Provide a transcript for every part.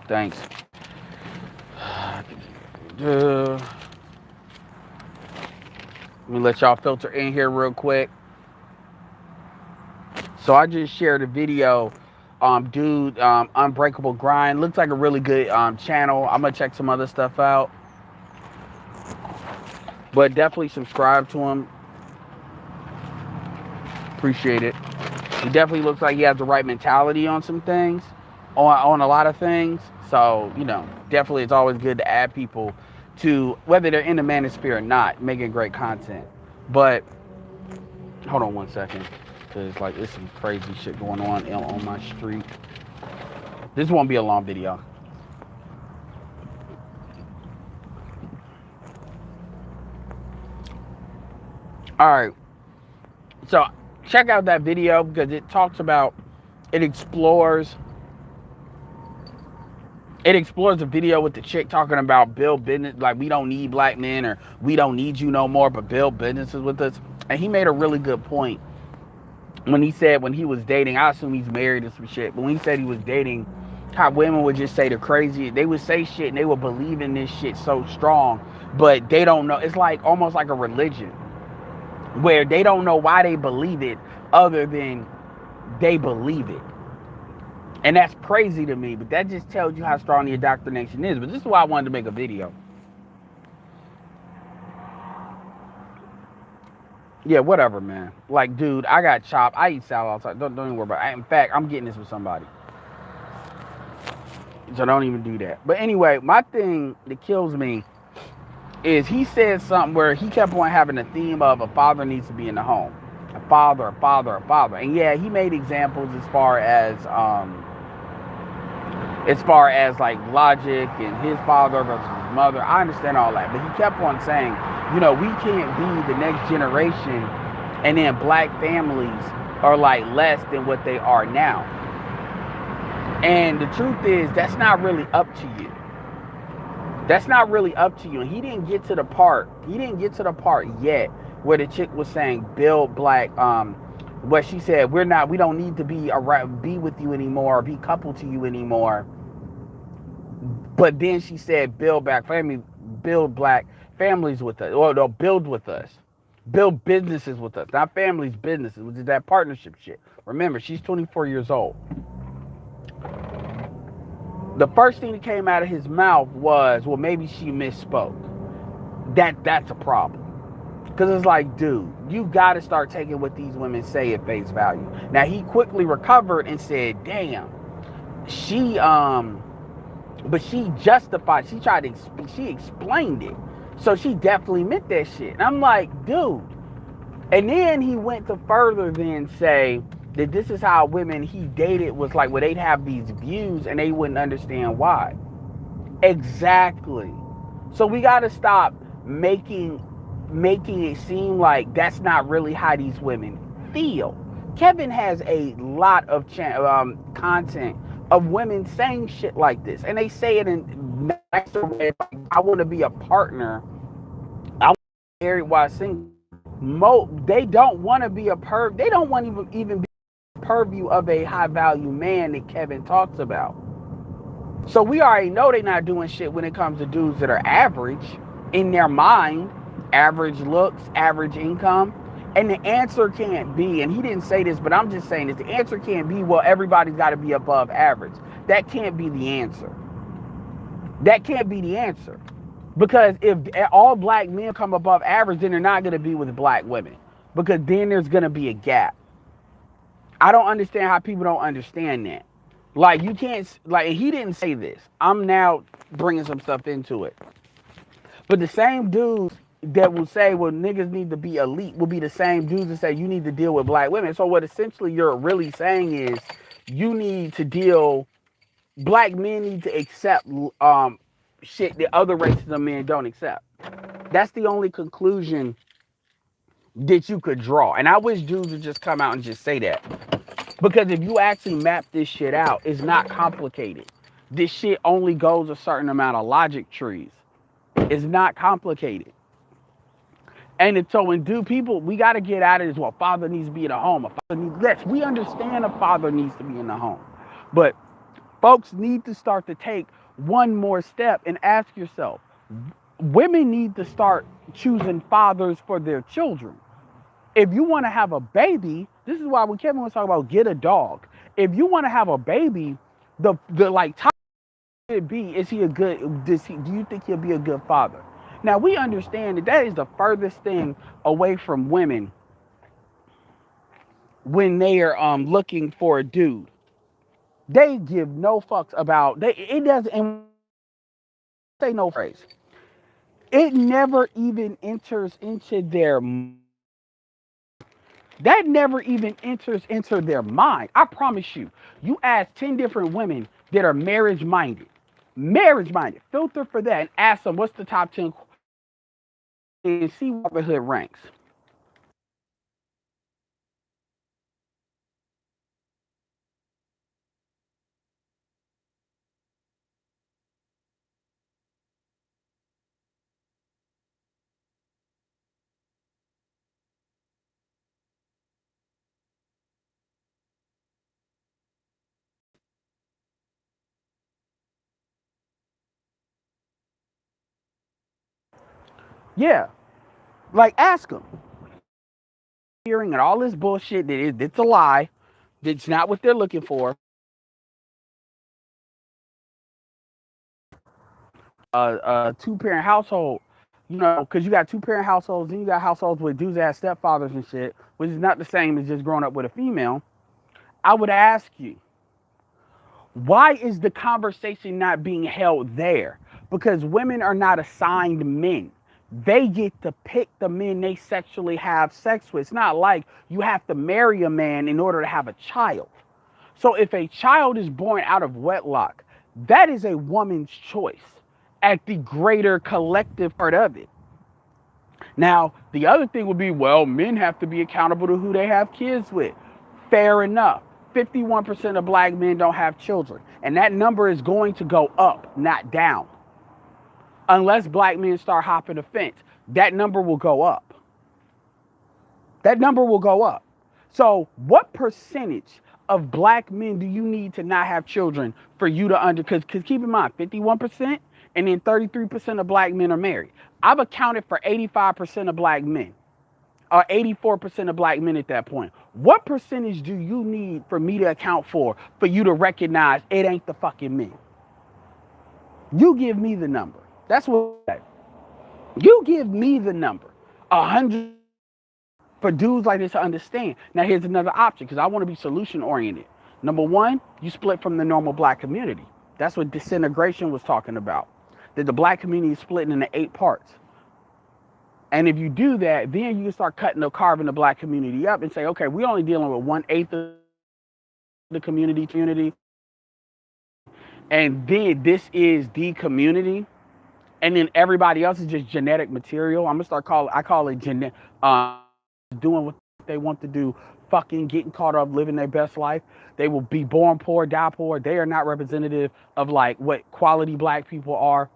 Thanks. Let me let y'all filter in here real quick. So I just shared a video. Dude, Unbreakable Grind. Looks like a really good channel. I'm gonna check some other stuff out. But definitely subscribe to him. Appreciate it. He definitely looks like he has the right mentality on some things, on a lot of things. So, definitely it's always good to add people to, whether they're in the manosphere or not, making great content. But hold on one second, because like there's some crazy shit going on my street. This won't be a long video. All right. So check out that video because it explores a video with the chick talking about build business, like we don't need black men or we don't need you no more, but build businesses with us. And he made a really good point when he said when he was dating, I assume he's married or some shit, but when he said he was dating, how women would just say the crazy, they would say shit and they would believe in this shit so strong, but they don't know. It's like almost like a religion where they don't know why they believe it other than they believe it. And that's crazy to me, but that just tells you how strong the indoctrination is. But this is why I wanted to make a video. Yeah, whatever, man. Like, dude, I got chopped. I eat salad all the time. Don't even worry about it. In fact, I'm getting this with somebody. So don't even do that. But anyway, my thing that kills me is he said something where he kept on having a theme of a father needs to be in the home. A father, a father, a father. And yeah, he made examples as far as like logic and his father versus his mother. I understand all that. But he kept on saying, we can't be the next generation and then black families are like less than what they are now. And the truth is, that's not really up to you. That's not really up to you. And he didn't get to the part yet where the chick was saying build black, what she said, we don't need to be with you anymore or be coupled to you anymore. But then she said build black families with us, or no, build with us. Build businesses with us, not families, businesses, which is that partnership shit. Remember, she's 24 years old. The first thing that came out of his mouth was, well, maybe she misspoke. That's a problem. Because it's like, dude, you got to start taking what these women say at face value. Now, he quickly recovered and said, damn, but she justified, she explained it. So she definitely meant that shit. And I'm like, dude. And then he went to further than say that this is how women he dated was like, where they'd have these views and they wouldn't understand why. Exactly. So we got to stop making it seem like that's not really how these women feel. Kevin has a lot of content of women saying shit like this, and they say it in nicer ways. Like, I want to be a partner. I want to be married while single. They don't want to be they don't want to even be a purview of a high value man that Kevin talks about. So we already know they're not doing shit when it comes to dudes that are average in their mind, average looks, average income. And the answer can't be, and he didn't say this, but I'm just saying this, the answer can't be, well, everybody's got to be above average. That can't be the answer. That can't be the answer. Because if all black men come above average, then they're not going to be with black women. Because then there's going to be a gap. I don't understand how people don't understand that. Like, you can't, like, he didn't say this. I'm now bringing some stuff into it. But the same dudes that will say, well, niggas need to be elite will be the same dudes that say you need to deal with black women. So what essentially you're really saying is black men need to accept shit that other races of men don't accept. That's the only conclusion that you could draw. And I wish dudes would just come out and just say that. Because if you actually map this shit out, it's not complicated. This shit only goes a certain amount of logic trees. It's not complicated. And so when we got to get out of this, well, father needs to be in the home. Yes, we understand a father needs to be in the home. But Folks need to start to take one more step and ask yourself, women need to start choosing fathers for their children. If you want to have a baby, this is why when Kevin was talking about get a dog. If you want to have a baby, the like top should be, is he a good, do you think he'll be a good father? Now we understand that that is the furthest thing away from women when they are looking for a dude. They give no fucks about they it doesn't, and say no phrase. It never even enters into their, that never even enters into their mind. I promise you. You ask 10 different women that are marriage minded, filter for that and ask them what's the top 10 and see what the hood ranks. Yeah, like ask them. Hearing and all this bullshit that it's a lie, that's not what they're looking for. Two-parent household, because you got two-parent households, and you got households with dudes that have stepfathers and shit, which is not the same as just growing up with a female. I would ask you, why is the conversation not being held there? Because women are not assigned men. They get to pick the men they sexually have sex with. It's not like you have to marry a man in order to have a child. So if a child is born out of wedlock, that is a woman's choice at the greater collective part of it. Now, the other thing would be, well, men have to be accountable to who they have kids with. Fair enough. 51% of black men don't have children. And that number is going to go up, not down. Unless black men start hopping the fence, that number will go up. That number will go up. So what percentage of black men do you need to not have children for you to because keep in mind, 51% and then 33% of black men are married. I've accounted for 85% of black men, or 84% of black men at that point. What percentage do you need for me to account for you to recognize it ain't the fucking men? You give me the number. That's what you give me the number. 100 for dudes like this to understand. Now here's another option, because I want to be solution oriented. Number one, you split from the normal black community. That's what disintegration was talking about. That the black community is split into 8 parts. And if you do that, then you can start carving the black community up and say, okay, we're only dealing with 1/8 of the community. And then this is the community. And then everybody else is just genetic material. I'm gonna I call it doing what they want to do, fucking getting caught up, living their best life. They will be born poor, die poor. They are not representative of like what quality black people are.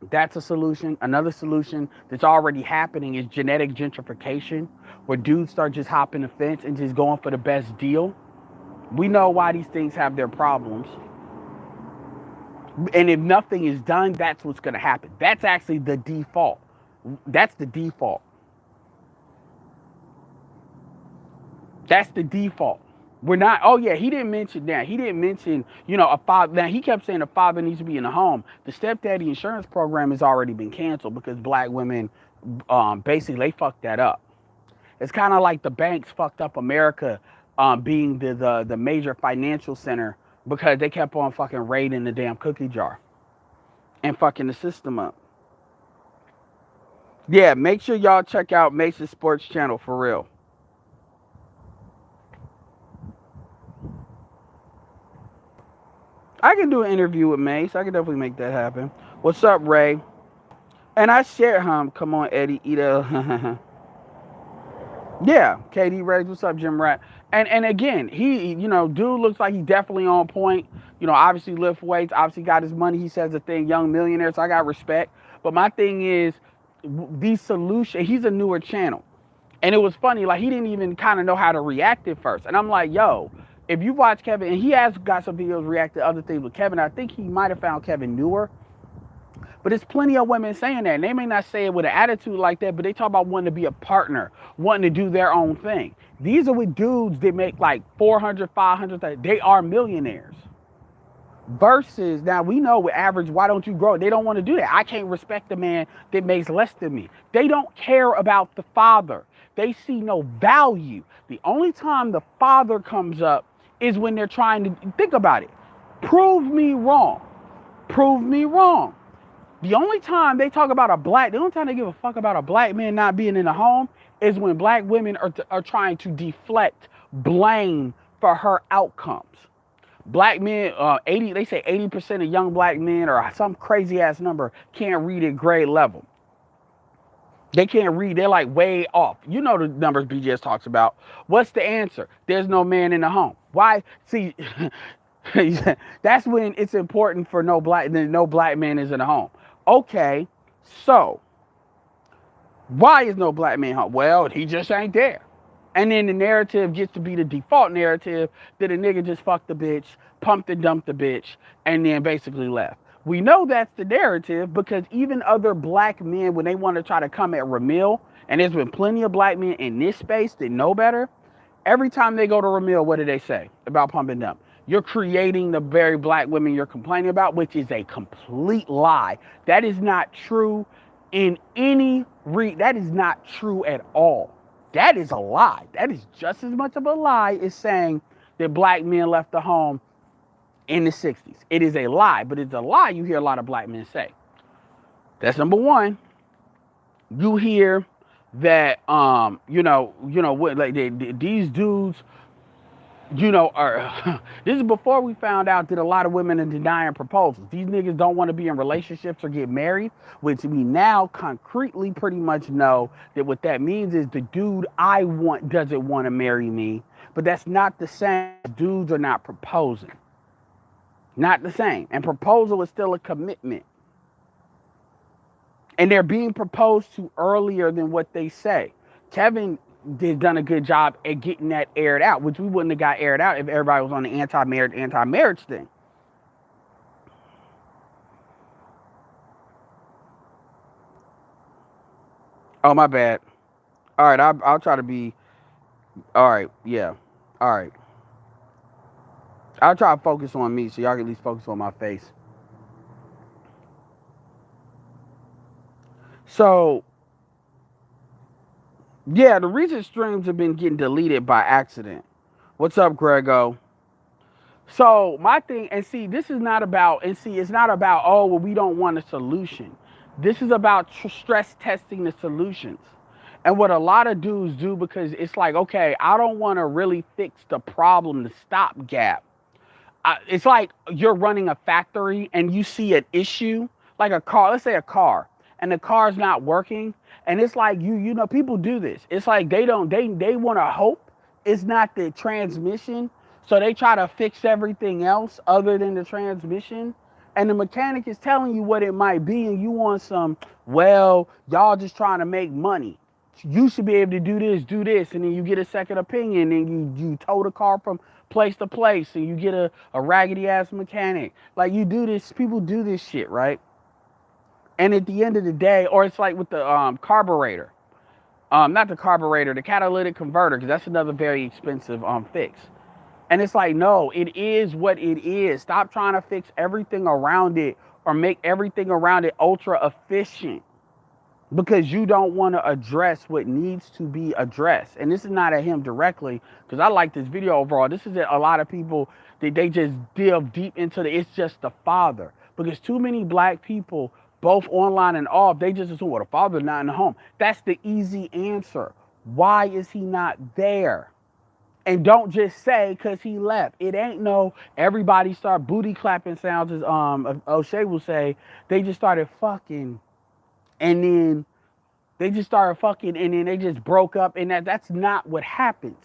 That's a solution. Another solution that's already happening is genetic gentrification, where dudes start just hopping the fence and just going for the best deal. We know why these things have their problems. And if nothing is done, that's what's going to happen. That's actually the default. That's the default. That's the default. We're not, oh yeah, he didn't mention that. He didn't mention, a father. Now, he kept saying a father needs to be in the home. The stepdaddy insurance program has already been canceled because black women, basically, they fucked that up. It's kind of like the banks fucked up America, being the major financial center, because they kept on fucking raiding the damn cookie jar and fucking the system up. Yeah, make sure y'all check out Mace's Sports Channel for real. I can do an interview with Mace. I can definitely make that happen. What's up, Ray? And I share him. Come on, Eddie. Eat a. Yeah, KD Rage. What's up, Jim Rat? And again, he, dude looks like he's definitely on point. Obviously lift weights. Obviously got his money. He says the thing, young millionaire. So I got respect. But my thing is, these solutions. He's a newer channel, and it was funny. Like he didn't even kind of know how to react at first. And I'm like, yo. If you watch Kevin, and he has got some videos react to other things with Kevin, I think he might have found Kevin newer. But there's plenty of women saying that. And they may not say it with an attitude like that, but they talk about wanting to be a partner, wanting to do their own thing. These are with dudes that make like 400, 500, they are millionaires. Versus, now we know with average, why don't you grow? They don't want to do that. I can't respect a man that makes less than me. They don't care about the father. They see no value. The only time the father comes up is when they're trying to, think about it. Prove me wrong. Prove me wrong. The only time they talk about the only time they give a fuck about a black man not being in the home is when black women are trying to deflect blame for her outcomes. Black men, they say 80% of young black men, or some crazy ass number, can't read at grade level. They can't read. They're like way off. You know the numbers BGS talks about. What's the answer? There's no man in the home. Why? See, that's when it's important for no black man is in the home. Okay, so why is no black man home? Well, he just ain't there. And then the narrative gets to be the default narrative that a nigga just fucked the bitch, pumped and dumped the bitch, and then basically left. We know that's the narrative because even other black men, when they want to try to come at Ramil, and there's been plenty of black men in this space that know better, every time they go to Ramil, what do they say about pump and dump? You're creating the very black women you're complaining about, which is a complete lie. That is not true in that is not true at all. That is a lie. That is just as much of a lie as saying that black men left the home in the 60s. It is a lie, but it's a lie you hear a lot of black men say. That's number one. You hear that, these dudes, this is before we found out that a lot of women are denying proposals. These niggas don't want to be in relationships or get married, which we now concretely pretty much know that what that means is the dude I want doesn't want to marry me. But that's not the same. Dudes are not proposing. Not the same. And proposal is still a commitment. And they're being proposed to earlier than what they say. Kevin done a good job at getting that aired out, which we wouldn't have got aired out if everybody was on the anti-marriage thing. Oh, my bad. All right, I'll try to be. All right, yeah. All right. I'll try to focus on me so y'all can at least focus on my face. So, yeah, the recent streams have been getting deleted by accident. What's up, Grego? So my thing, and see, this is not about, it's not about, oh, well, we don't want a solution. This is about stress testing the solutions. And what a lot of dudes do, because it's like, okay, I don't want to really fix the problem, the stopgap. It's like you're running a factory and you see an issue, like a car, let's say a car, and the car's not working. And it's like, people do this. It's like they want to hope it's not the transmission. So they try to fix everything else other than the transmission. And the mechanic is telling you what it might be. And you want some, well, y'all just trying to make money. You should be able to do this. And then you get a second opinion and you tow the car from place to place and you get a raggedy ass mechanic. Like you do this, people do this shit, right? And at the end of the day, or it's like with the carburetor. Not the carburetor, the catalytic converter, because that's another very expensive fix. And it's like, no, it is what it is. Stop trying to fix everything around it or make everything around it ultra efficient because you don't want to address what needs to be addressed. And this is not at him directly, because I like this video overall. This is a lot of people that they just delve deep into it's just the father. Because too many black people, both online and off, they just assume, well, the father's not in the home. That's the easy answer. Why is he not there? And don't just say because he left. It ain't no everybody start booty clapping sounds, as O'Shea will say. They just started fucking, and then they just broke up, and that's not what happens.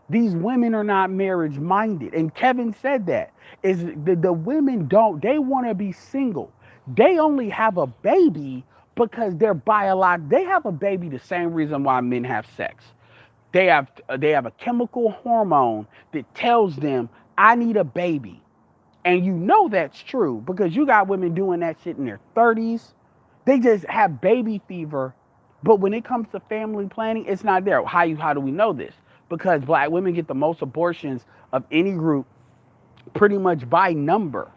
These women are not marriage minded, and Kevin said that is the women they want to be single. They only have a baby because they're biological. They have a baby the same reason why men have sex. They have a chemical hormone that tells them I need a baby. And you know that's true because you got women doing that shit in their 30s. They just have baby fever. But when it comes to family planning, it's not there. How do we know this? Because black women get the most abortions of any group pretty much by number.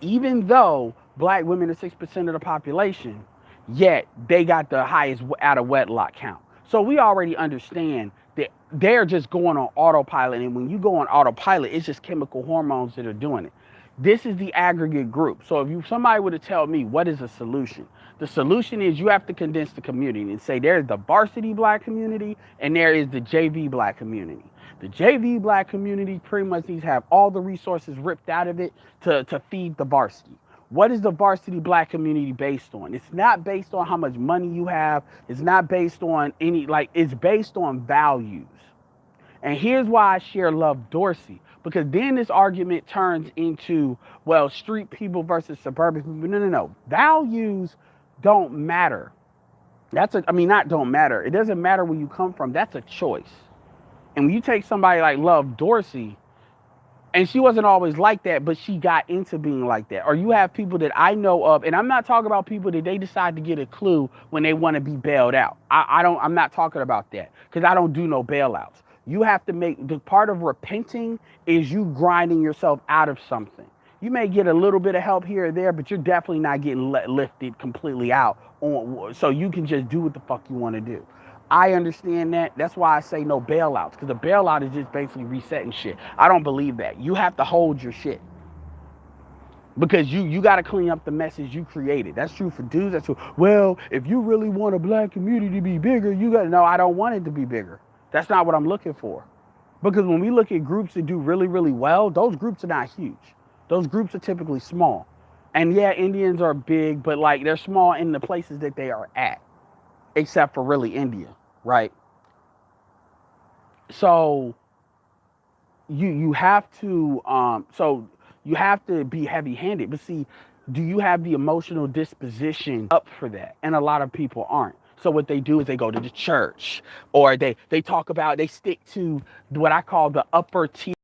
Even though black women are 6% of the population, yet they got the highest out of wedlock count. So we already understand that they're just going on autopilot. And when you go on autopilot, it's just chemical hormones that are doing it. This is the aggregate group. So if somebody were to tell me what is a solution, the solution is you have to condense the community and say there's the varsity black community and there is the JV black community. The JV black community pretty much needs to have all the resources ripped out of it to feed the varsity. What is the varsity black community based on? It's not based on how much money you have. It's not based on it's based on values. And here's why I share Love Dorsey. Because then this argument turns into, well, street people versus suburban people. No. Values don't matter. Not don't matter. It doesn't matter where you come from. That's a choice. And when you take somebody like Love Dorsey, and she wasn't always like that, but she got into being like that. Or you have people that I know of, and I'm not talking about people that they decide to get a clue when they want to be bailed out. I'm not talking about that because I don't do no bailouts. You have to the part of repenting is you grinding yourself out of something. You may get a little bit of help here or there, but you're definitely not getting lifted completely out so you can just do what the fuck you want to do. I understand that. That's why I say no bailouts, because a bailout is just basically resetting shit. I don't believe that. You have to hold your shit. Because you got to clean up the messes you created. That's true for dudes. That's true. Well, if you really want a black community to be bigger, no, I don't want it to be bigger. That's not what I'm looking for. Because when we look at groups that do really, really well, those groups are not huge. Those groups are typically small. And yeah, Indians are big, but they're small in the places that they are at. Except for really India, right? So you have to be heavy-handed. But see, do you have the emotional disposition up for that? And a lot of people aren't. So what they do is they go to the church, or they stick to what I call the upper tier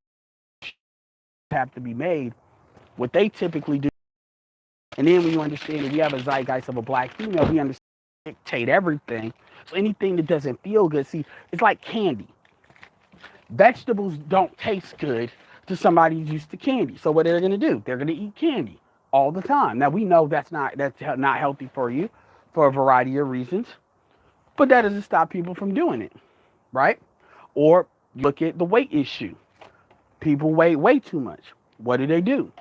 have to be made. What they typically do, and then when you understand that we have a zeitgeist of a black female, we understand dictate everything. So anything that doesn't feel good, see, it's like candy. Vegetables don't taste good to somebody who's used to candy. So what they're going to do? They're going to eat candy all the time. Now we know that's not healthy for you for a variety of reasons, but that doesn't stop people from doing it, right? Or look at the weight issue. People weigh way too much. What do?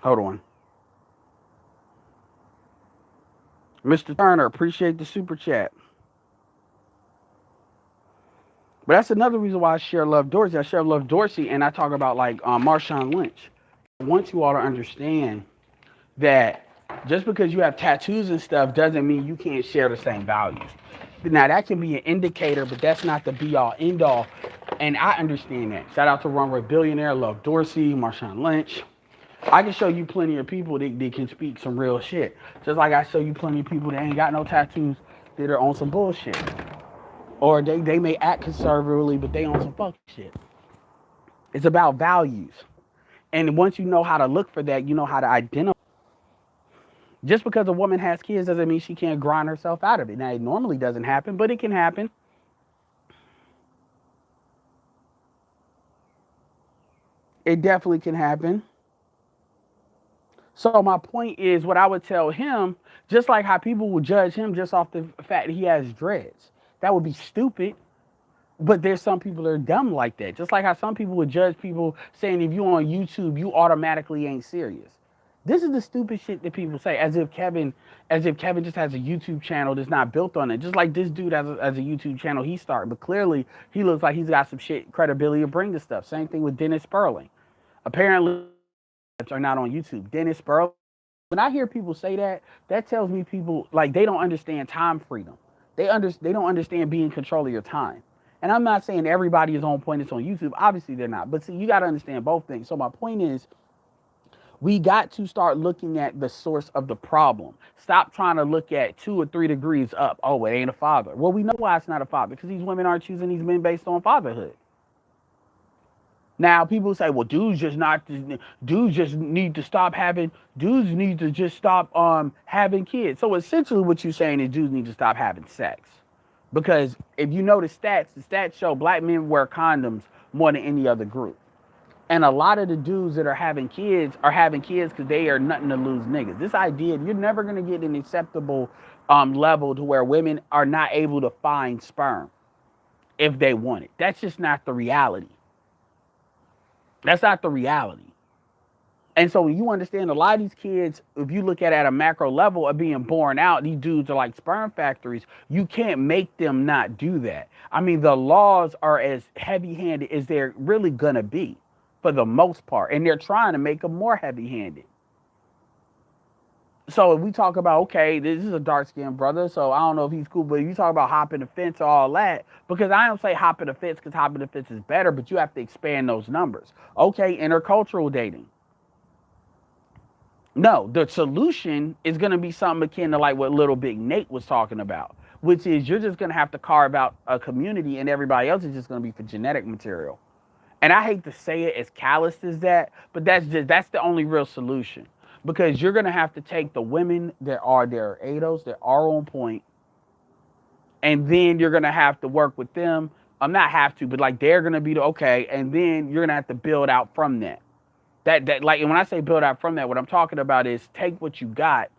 Hold on. Mr. Turner, appreciate the super chat. But that's another reason why I share Love Dorsey. I share Love Dorsey, and I talk about Marshawn Lynch. I want you all to understand that just because you have tattoos and stuff doesn't mean you can't share the same values. Now, that can be an indicator, but that's not the be-all, end-all. And I understand that. Shout out to Runway Billionaire, Love Dorsey, Marshawn Lynch. I can show you plenty of people that can speak some real shit. Just like I show you plenty of people that ain't got no tattoos that are on some bullshit. Or they may act conservatively, but they on some fuck shit. It's about values. And once you know how to look for that, you know how to identify. Just because a woman has kids doesn't mean she can't grind herself out of it. Now, it normally doesn't happen, but it can happen. It definitely can happen. So my point is, what I would tell him, just like how people would judge him just off the fact that he has dreads. That would be stupid. But there's some people that are dumb like that. Just like how some people would judge people saying if you on YouTube, you automatically ain't serious. This is the stupid shit that people say, as if Kevin just has a YouTube channel that's not built on it. Just like this dude has a YouTube channel he started, but clearly he looks like he's got some shit credibility to bring to stuff. Same thing with Dennis Sperling. Apparently, are not on YouTube. Dennis Sperling. When I hear people say that, that tells me people they don't understand time freedom. They don't understand being in control of your time. And I'm not saying everybody is on point that's on YouTube. Obviously they're not. But see, you got to understand both things. So my point is, We got to start looking at the source of the problem. Stop trying to look at 2 or 3 degrees up. Oh, it ain't a father. Well, we know why it's not a father, because these women aren't choosing these men based on fatherhood. Now, people say, well, dudes just need to stop having, dudes need to just stop having kids. So essentially what you're saying is dudes need to stop having sex. Because if you know the stats show black men wear condoms more than any other group. And a lot of the dudes that are having kids because they are nothing to lose niggas. This idea, you're never going to get an acceptable level to where women are not able to find sperm if they want it. That's just not the reality. That's not the reality. And so when you understand a lot of these kids, if you look at a macro level, are being born out, these dudes are like sperm factories. You can't make them not do that. I mean, the laws are as heavy-handed as they're really going to be for the most part. And they're trying to make them more heavy-handed. So if we talk about, okay, this is a dark-skinned brother, so I don't know if he's cool, but if you talk about hopping the fence or all that, because I don't say hopping the fence because hopping the fence is better, but you have to expand those numbers. Okay, intercultural dating. No, the solution is going to be something akin to like what Little Big Nate was talking about, which is you're just going to have to carve out a community and everybody else is just going to be for genetic material. And I hate to say it as calloused as that, but that's the only real solution. Because you're going to have to take the women that are their ADOS, that are on point, and then you're going to have to work with them. I'm not have to, but like they're going to be okay, and then you're going to have to build out from that. That like, and when I say build out from that, what I'm talking about is take what you got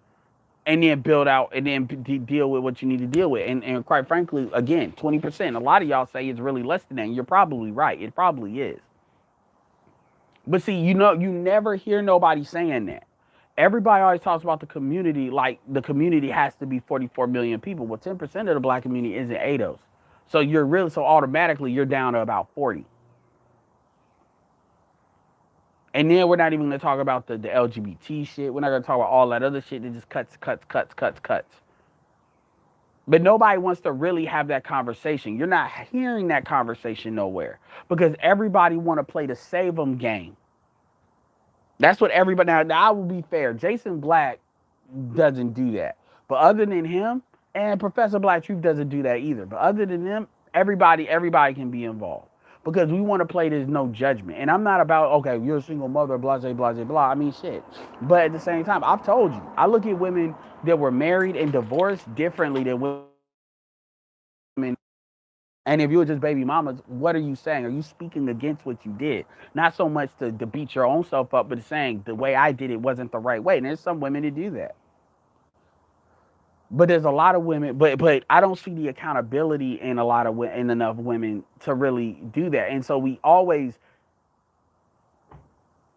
and then build out and then deal with what you need to deal with. And quite frankly, again, 20%. A lot of y'all say it's really less than that. And you're probably right. It probably is. But see, you never hear nobody saying that. Everybody always talks about the community like the community has to be 44 million people. Well, 10% of the black community isn't ADOS. So automatically you're down to about 40. And then we're not even going to talk about the LGBT shit. We're not going to talk about all that other shit that just cuts. But nobody wants to really have that conversation. You're not hearing that conversation nowhere because everybody want to play the save them game. That's what everybody, now I will be fair. Jason Black doesn't do that. But other than him, and Professor Black Truth doesn't do that either. But other than them, everybody can be involved. Because we want to play this no judgment. And I'm not about, okay, you're a single mother, blah, blah, blah, blah. I mean, shit. But at the same time, I've told you, I look at women that were married and divorced differently than women. And if you were just baby mamas, what are you saying? Are you speaking against what you did? Not so much to beat your own self up, but saying the way I did it wasn't the right way. And there's some women that do that. But there's a lot of women, but I don't see the accountability in in enough women to really do that. And so we always,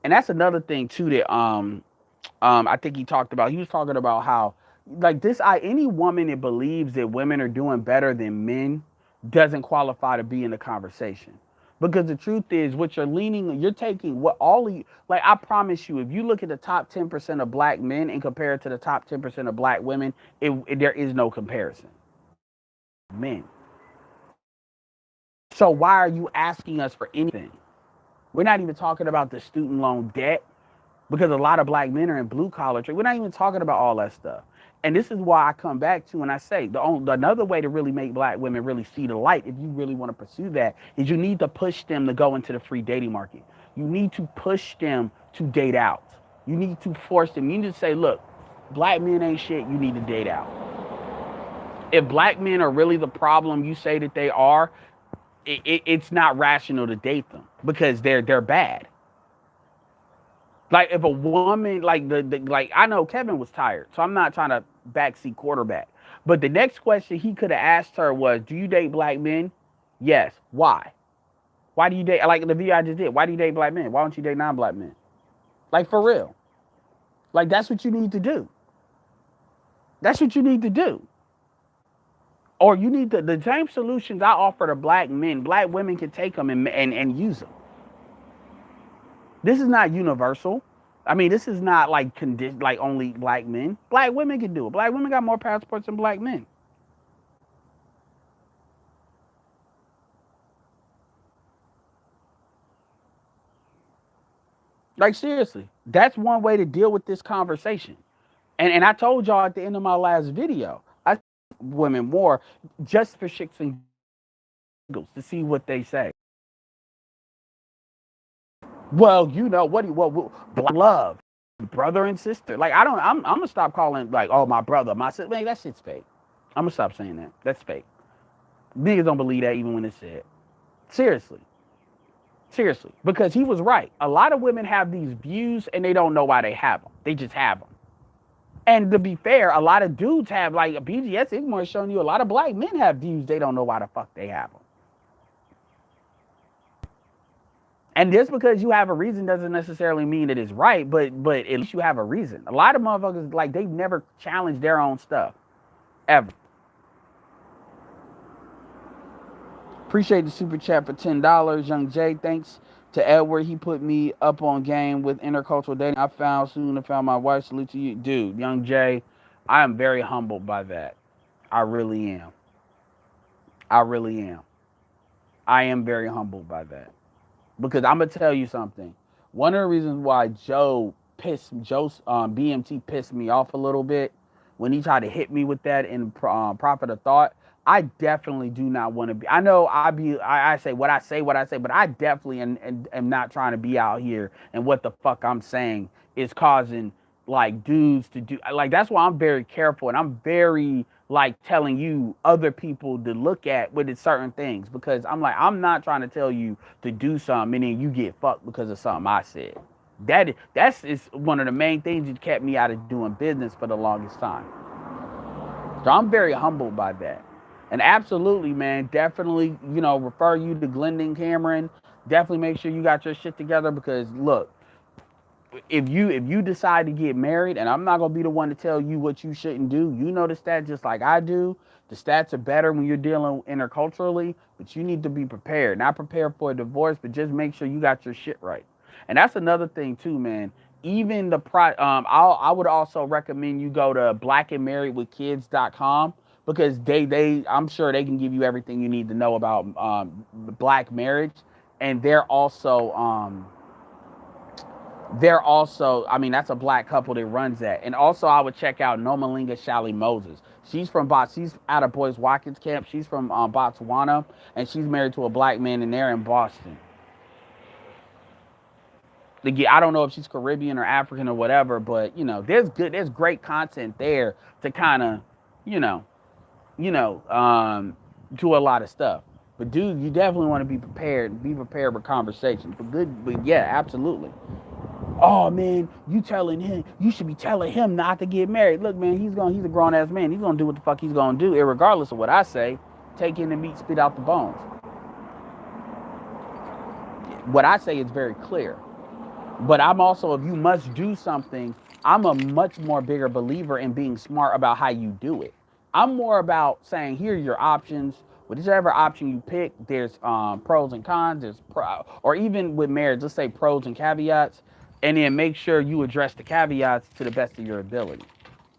and that's another thing too that I think he talked about. He was talking about how like any woman that believes that women are doing better than men doesn't qualify to be in the conversation. Because the truth is, what you're taking what all of you, like I promise you, if you look at the top 10% of black men and compare it to the top 10% of black women, there is no comparison. Men. So why are you asking us for anything? We're not even talking about the student loan debt because a lot of black men are in blue collar trade. We're not even talking about all that stuff. And this is why I come back to when I say another way to really make black women really see the light, if you really want to pursue that, is you need to push them to go into the free dating market. You need to push them to date out. You need to force them. You need to say, look, black men ain't shit. You need to date out. If black men are really the problem you say that they are, it's not rational to date them because they're bad. Like if a woman, like like I know Kevin was tired, so I'm not trying to backseat quarterback. But the next question he could have asked her was, "Do you date black men?" Yes. Why? Why do you date? Like the video I just did. Why do you date black men? Why don't you date non-black men? Like for real. Like that's what you need to do. That's what you need to do. Or you need the same solutions I offer to black men. Black women can take them and use them. This is not universal. I mean, this is not like like only black men. Black women can do it. Black women got more passports than black men. Like seriously, that's one way to deal with this conversation. And I told y'all at the end of my last video, I women more just for shits and giggles to see what they say. Well, you know what? Black love, brother and sister. Like I don't. I'm gonna stop calling like, oh, my brother, my sister. Man, that shit's fake. I'm gonna stop saying that. That's fake. Niggas don't believe that even when it's said. Seriously. Seriously. Because he was right. A lot of women have these views and they don't know why they have them. They just have them. And to be fair, a lot of dudes have, like, BGS Igmore is showing you a lot of black men have views. They don't know why the fuck they have them. And just because you have a reason doesn't necessarily mean it is right, but at least you have a reason. A lot of motherfuckers, like, they've never challenged their own stuff. Ever. Appreciate the super chat for $10. Young Jay, thanks to Edward. He put me up on game with intercultural dating. I found my wife. Salute to you. Dude, Young Jay, I am very humbled by that. I really am. I really am. I am very humbled by that. Because I'm going to tell you something. One of the reasons why BMT pissed me off a little bit when he tried to hit me with that in Prophet of Thought, I definitely do not want to be. I know I say what I say, but I definitely am not trying to be out here and what the fuck I'm saying is causing like dudes to do like that's why I'm very careful and I'm very like telling you other people to look at with certain things because I'm like I'm not trying to tell you to do something and then you get fucked because of something I said. That's one of the main things that kept me out of doing business for the longest time. So I'm very humbled by that. And absolutely, man, definitely, refer you to Glendon Cameron. Definitely make sure you got your shit together because look, if you decide to get married, and I'm not gonna be the one to tell you what you shouldn't do, you know the stats just like I do. The stats are better when you're dealing interculturally, but you need to be prepared. Not prepared for a divorce, but just make sure you got your shit right. And that's another thing too, man. Even I would also recommend you go to blackandmarriedwithkids.com because I'm sure they can give you everything you need to know about black marriage, and I mean, that's a black couple that runs that. And also, I would check out Nomalinga Shally Moses. She's out of Boys Watkins camp. She's from Botswana, and she's married to a black man, and they're in Boston. I don't know if she's Caribbean or African or whatever, but there's great content there to kind of, do a lot of stuff. But dude, you definitely want to be prepared. Be prepared for conversations. But yeah, absolutely. Oh man, you should be telling him not to get married. Look, man, he's a grown ass man. He's gonna do what the fuck he's gonna do, irregardless of what I say. Take in the meat, spit out the bones. What I say is very clear. But I'm also, if you must do something, I'm a much more bigger believer in being smart about how you do it. I'm more about saying, here are your options. Whichever option you pick, there's pros and cons. Or even with marriage, let's say pros and caveats. And then make sure you address the caveats to the best of your ability.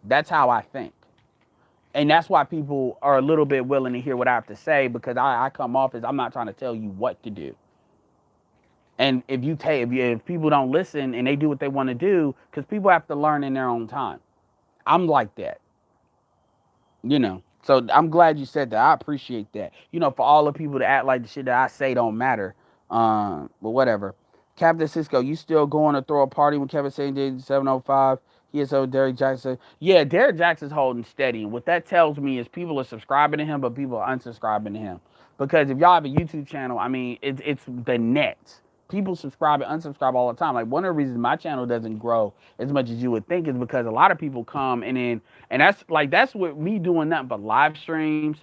That's how I think. And that's why people are a little bit willing to hear what I have to say because I come off as I'm not trying to tell you what to do. And if people don't listen and they do what they want to do, because people have to learn in their own time. I'm like that. So I'm glad you said that. I appreciate that. For all the people that act like the shit that I say don't matter. But whatever. Captain Cisco, you still going to throw a party when Kevin St. did 705? He is so Derek Jackson. Yeah, Derek Jackson's holding steady. And what that tells me is people are subscribing to him, but people are unsubscribing to him. Because if y'all have a YouTube channel, I mean, it's the net. People subscribe and unsubscribe all the time. Like one of the reasons my channel doesn't grow as much as you would think is because a lot of people come and that's what me doing nothing but live streams.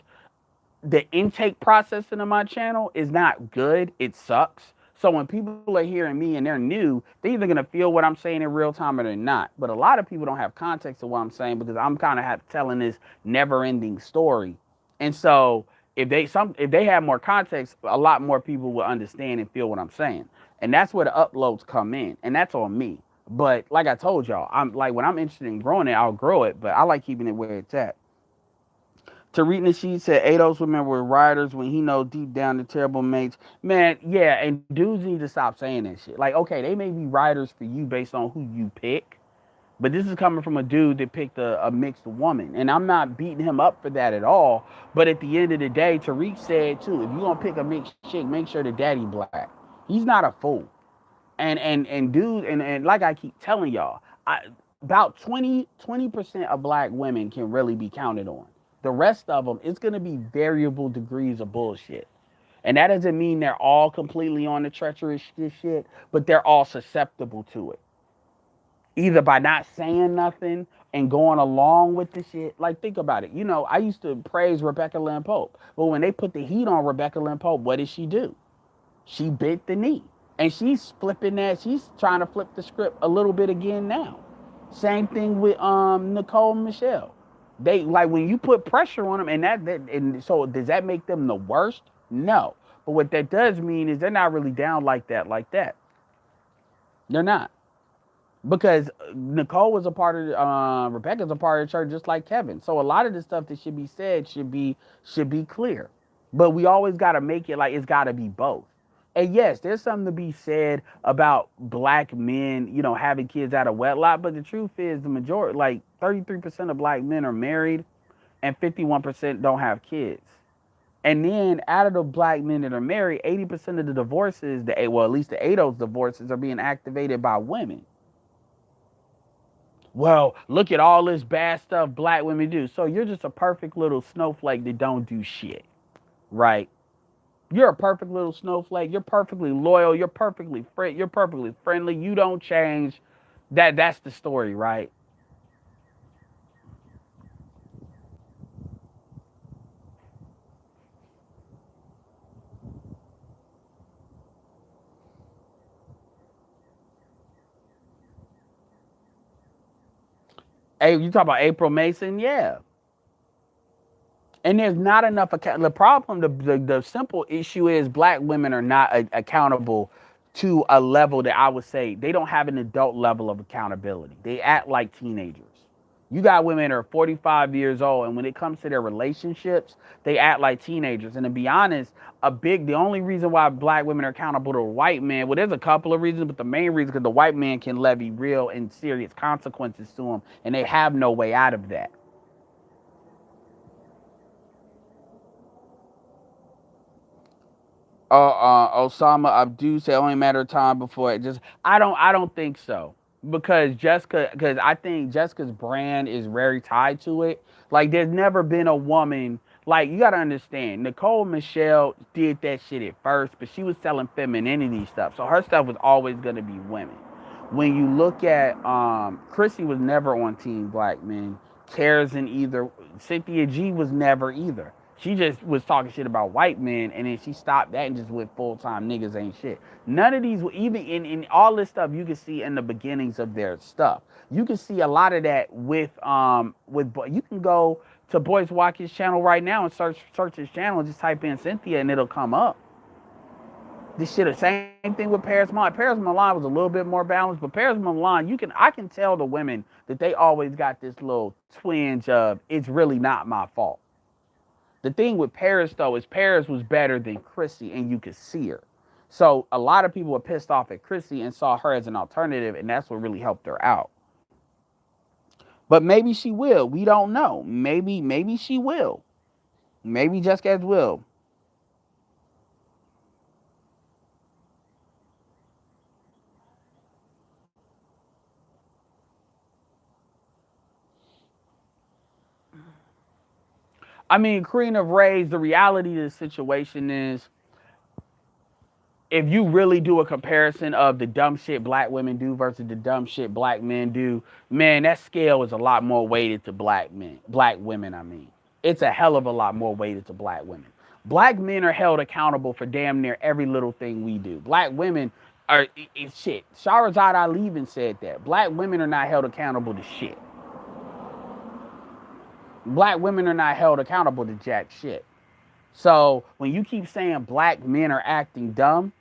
The intake process into my channel is not good. It sucks. So when people are hearing me and they're new, they're either going to feel what I'm saying in real time or they're not. But a lot of people don't have context of what I'm saying because I'm kind of telling this never-ending story. And so if they have more context, a lot more people will understand and feel what I'm saying. And that's where the uploads come in. And that's on me. But like I told y'all, I'm like when I'm interested in growing it, I'll grow it. But I like keeping it where it's at. Tariq Nasheed said Ados women were riders when he knows deep down the terrible mates. Man, yeah, and dudes need to stop saying that shit. Like, okay, they may be riders for you based on who you pick, but this is coming from a dude that picked a mixed woman. And I'm not beating him up for that at all. But at the end of the day, Tariq said too, if you're gonna pick a mixed chick, make sure the daddy black. He's not a fool. And dude, and like I keep telling y'all, about 20% of black women can really be counted on. The rest of them, it's gonna be variable degrees of bullshit. And that doesn't mean they're all completely on the treacherous shit, but they're all susceptible to it. Either by not saying nothing and going along with the shit. Like, think about it. You know, I used to praise Rebecca Lynn Pope, but when they put the heat on Rebecca Lynn Pope, what did she do? She bit the knee. And she's flipping that. She's trying to flip the script a little bit again now. Same thing with Nicole and Michelle. They like when you put pressure on them, and so does that make them the worst? No. But what that does mean is they're not really down like that. They're not. Because Nicole was a part of Rebecca's a part of the church just like Kevin. So a lot of the stuff that should be said should be clear. But we always gotta make it like it's gotta be both. And yes, there's something to be said about black men, you know, having kids out of wedlock. But the truth is the majority, like 33% of black men are married and 51% don't have kids. And then out of the black men that are married, 80% of the divorces, at least the ADOS divorces, are being activated by women. Well, look at all this bad stuff black women do. So you're just a perfect little snowflake that don't do shit, right? You're a perfect little snowflake. You're perfectly loyal. You're perfectly friendly. You don't change. That's the story, right? Hey, you talk about April Mason, yeah. And there's not enough the problem, the simple issue is black women are not accountable to a level that I would say they don't have an adult level of accountability. They act like teenagers. You got women that are 45 years old, and when it comes to their relationships, they act like teenagers. And to be honest, the only reason why black women are accountable to a white man, well, there's a couple of reasons, but the main reason is because the white man can levy real and serious consequences to them, and they have no way out of that. Osama Abdu said only a matter of time before it just. I don't think so because I think Jessica's brand is very tied to it. Like there's never been a woman like you gotta understand. Nicole Michelle did that shit at first, but she was selling femininity stuff, so her stuff was always gonna be women. When you look at Chrissy was never on Team Black Men. Cares in either. Cynthia G was never either. She just was talking shit about white men, and then she stopped that and just went full time niggas ain't shit. None of these, even in all this stuff, you can see in the beginnings of their stuff. You can see a lot of that with you can go to Boys Watkins channel right now and search his channel and just type in Cynthia and it'll come up. This shit, the same thing with Paris Milan. Paris Milan was a little bit more balanced, but Paris Milan, I can tell the women that they always got this little twinge of it's really not my fault. The thing with Paris, though, is Paris was better than Chrissy, and you could see her. So a lot of people were pissed off at Chrissy and saw her as an alternative, and that's what really helped her out. But maybe she will. We don't know. Maybe she will. Maybe Jessica will. I mean, Queen of Rays, the reality of the situation is if you really do a comparison of the dumb shit black women do versus the dumb shit black men do, man, that scale is a lot more weighted to black women, I mean. It's a hell of a lot more weighted to black women. Black men are held accountable for damn near every little thing we do. Black women are, it's shit. Shahrazad Ali even said that. Black women are not held accountable to shit. Black women are not held accountable to jack shit. So when you keep saying black men are acting dumb,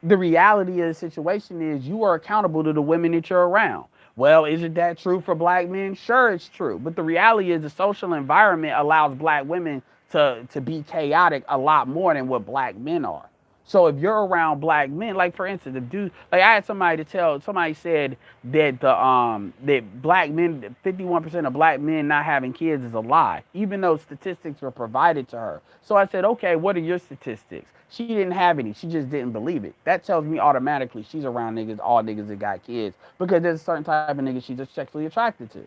the reality of the situation is you are accountable to the women that you're around. Well, isn't that true for black men? Sure, it's true. But the reality is the social environment allows black women to be chaotic a lot more than what black men are. So if you're around black men, like for instance, if dude, like I had somebody said that that black men, 51% of black men not having kids is a lie, even though statistics were provided to her. So I said, okay, what are your statistics? She didn't have any. She just didn't believe it. That tells me automatically she's around niggas, all niggas that got kids, because there's a certain type of niggas she's just sexually attracted to.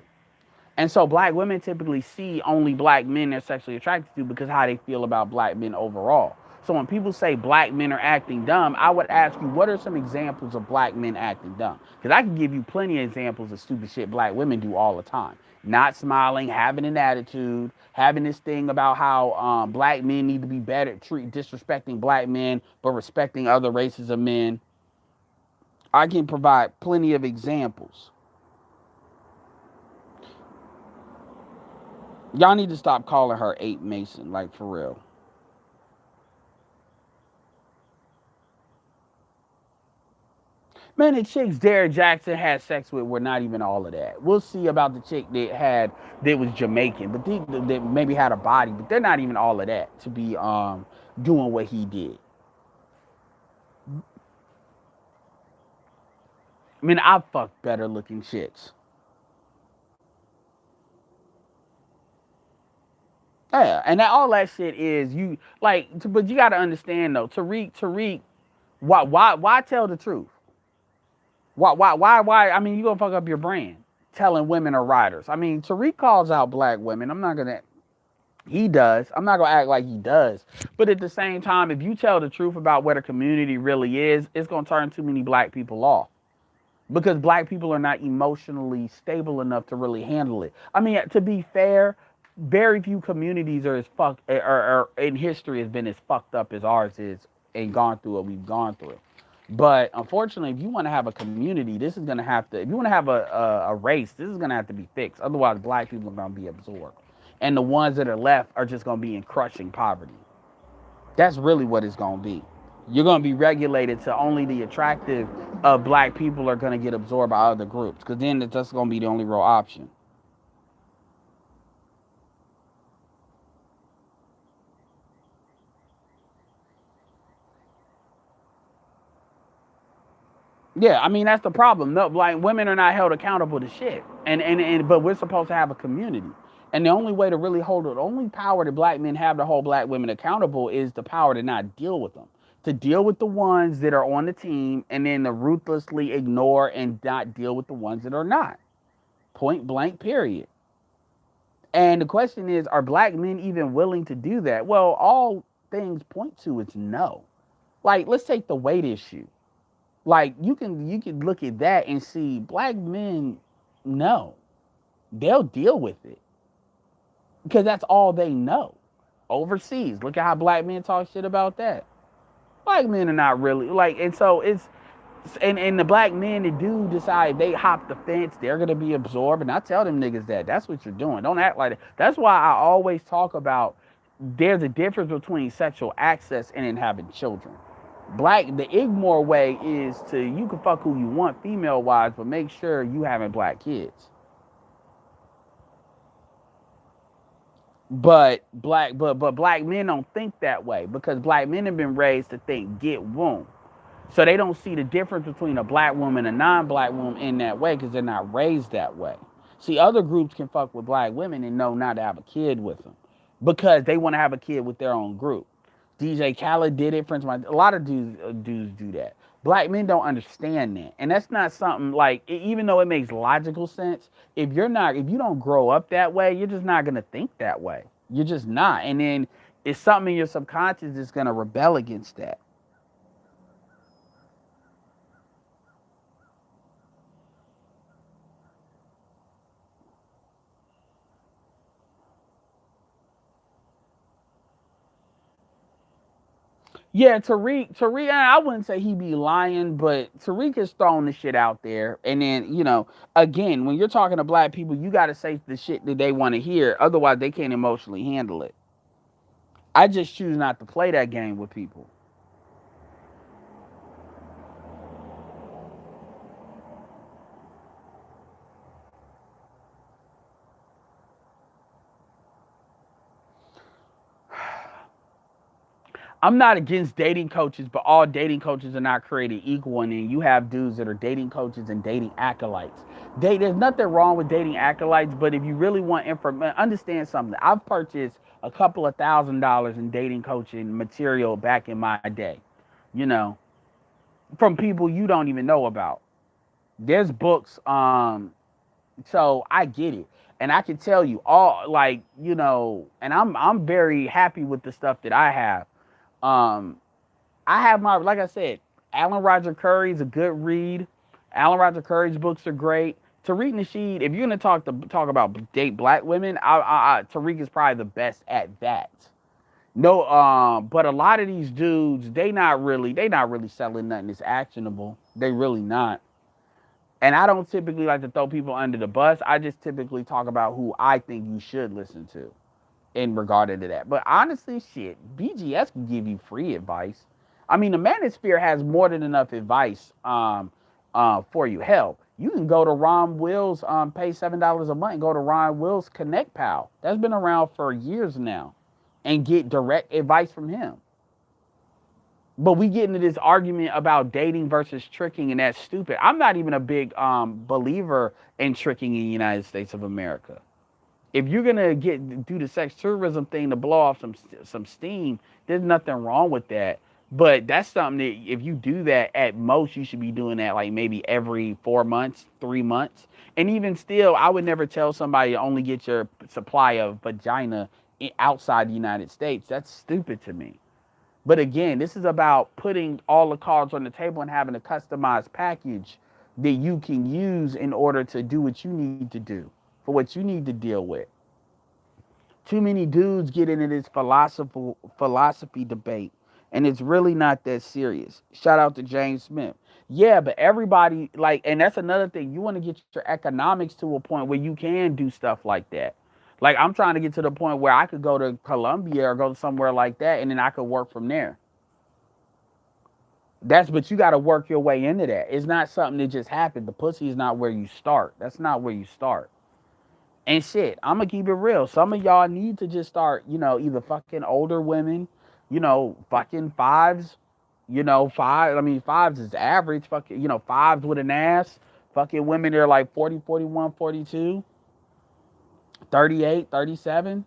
And so black women typically see only black men they're sexually attracted to because how they feel about black men overall. So when people say black men are acting dumb, I would ask you, what are some examples of black men acting dumb? Because I can give you plenty of examples of stupid shit black women do all the time. Not smiling, having an attitude, having this thing about how black men need to be better, disrespecting black men, but respecting other races of men. I can provide plenty of examples. Y'all need to stop calling her Ape Mason, like for real. Man, the chicks Derek Jackson had sex with were not even all of that. We'll see about the chick that was Jamaican, but they maybe had a body, but they're not even all of that to be doing what he did. I mean, I fucked better looking chicks. Yeah, and all that shit is you like, but you got to understand though, Tariq, why tell the truth? Why? I mean, you gonna fuck up your brand telling women are riders. I mean, Tariq calls out black women. I'm not gonna. He does. I'm not gonna act like he does. But at the same time, if you tell the truth about what a community really is, it's gonna turn too many black people off because black people are not emotionally stable enough to really handle it. I mean, to be fair, very few communities are as fucked or in history has been as fucked up as ours is and gone through what we've gone through. But unfortunately, if you want to have a community, this is going to have to, if you want to have a race, this is going to have to be fixed. Otherwise, black people are going to be absorbed. And the ones that are left are just going to be in crushing poverty. That's really what it's going to be. You're going to be regulated to only the attractive of black people are going to get absorbed by other groups. Because then that's going to be the only real option. Yeah, I mean that's the problem. No, like women are not held accountable to shit, and but we're supposed to have a community, and the only way to really hold it, the only power that black men have to hold black women accountable is the power to not deal with them, to deal with the ones that are on the team, and then to ruthlessly ignore and not deal with the ones that are not. Point blank. Period. And the question is, are black men even willing to do that? Well, all things point to is no. Like, let's take the weight issue. Like you can look at that and see black men, no, they'll deal with it because that's all they know. Overseas, look at how black men talk shit about that. Black men are not really like, and so it's and the black men that do decide they hop the fence, they're gonna be absorbed. And I tell them niggas that that's what you're doing. Don't act like it. That's why I always talk about there's a difference between sexual access and in having children. The Igmore way is to you can fuck who you want female wise, but make sure you having black kids. But black men don't think that way because black men have been raised to think get womb. So they don't see the difference between a black woman and a non-black woman in that way because they're not raised that way. See, other groups can fuck with black women and know not to have a kid with them because they want to have a kid with their own group. DJ Khaled did it. A lot of dudes do that. Black men don't understand that, and that's not something like. Even though it makes logical sense, if you don't grow up that way, you're just not gonna think that way. You're just not, and then it's something in your subconscious that's gonna rebel against that. Yeah, Tariq, I wouldn't say he be lying, but Tariq is throwing the shit out there. And then, again, when you're talking to black people, you got to say the shit that they want to hear. Otherwise, they can't emotionally handle it. I just choose not to play that game with people. I'm not against dating coaches, but all dating coaches are not created equal. And then you have dudes that are dating coaches and dating acolytes. There's nothing wrong with dating acolytes, but if you really want information, understand something. I've purchased a couple of $1,000s in dating coaching material back in my day, you know, from people you don't even know about. There's books, so I get it. And I can tell you all, like, and I'm very happy with the stuff that I have. Um, I have my, like I said, Alan Roger Curry's a good read. Alan Roger Curry's books are great. Tariq Nasheed, if you're gonna talk about date black women, Tariq is probably the best at that. No, but a lot of these dudes, they not really selling nothing that's actionable. They really not. And I don't typically like to throw people under the bus. I just typically talk about who I think you should listen to in regard to that. But honestly, shit, BGS can give you free advice. I mean, the Manosphere has more than enough advice for you. Hell, you can go to Ron Will's, pay $7 a month and go to Ron Will's Connect Pal. That's been around for years now, and get direct advice from him. But we get into this argument about dating versus tricking, and that's stupid. I'm not even a big believer in tricking in the United States of America. If you're gonna do the sex tourism thing to blow off some steam, there's nothing wrong with that. But that's something that if you do that, at most you should be doing that like maybe every 4 months, 3 months. And even still, I would never tell somebody to only get your supply of vagina outside the United States. That's stupid to me. But again, this is about putting all the cards on the table and having a customized package that you can use in order to do what you need to do, for what you need to deal with. Too many dudes get into this philosophy debate, and it's really not that serious. Shout out to James Smith. Yeah, but everybody, like, and that's another thing. You want to get your economics to a point where you can do stuff like that. Like, I'm trying to get to the point where I could go to Colombia or go somewhere like that, and then I could work from there. But you got to work your way into that. It's not something that just happened. The pussy is not where you start. That's not where you start. And shit, I'm gonna keep it real. Some of y'all need to just start, either fucking older women, fucking fives, five. I mean, fives is average. Fucking, fives with an ass. Fucking women that are like 40, 41, 42, 38, 37.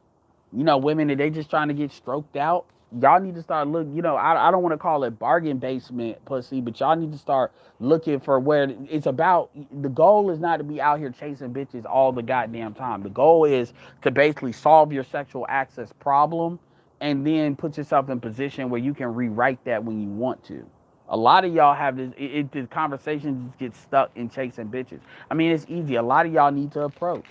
Women that they just trying to get stroked out. Y'all need to start looking, I don't want to call it bargain basement pussy, but y'all need to start looking for where it's about. The goal is not to be out here chasing bitches all the goddamn time. The goal is to basically solve your sexual access problem and then put yourself in position where you can rewrite that when you want to. A lot of y'all have this, the conversations get stuck in chasing bitches. I mean, it's easy. A lot of y'all need to approach.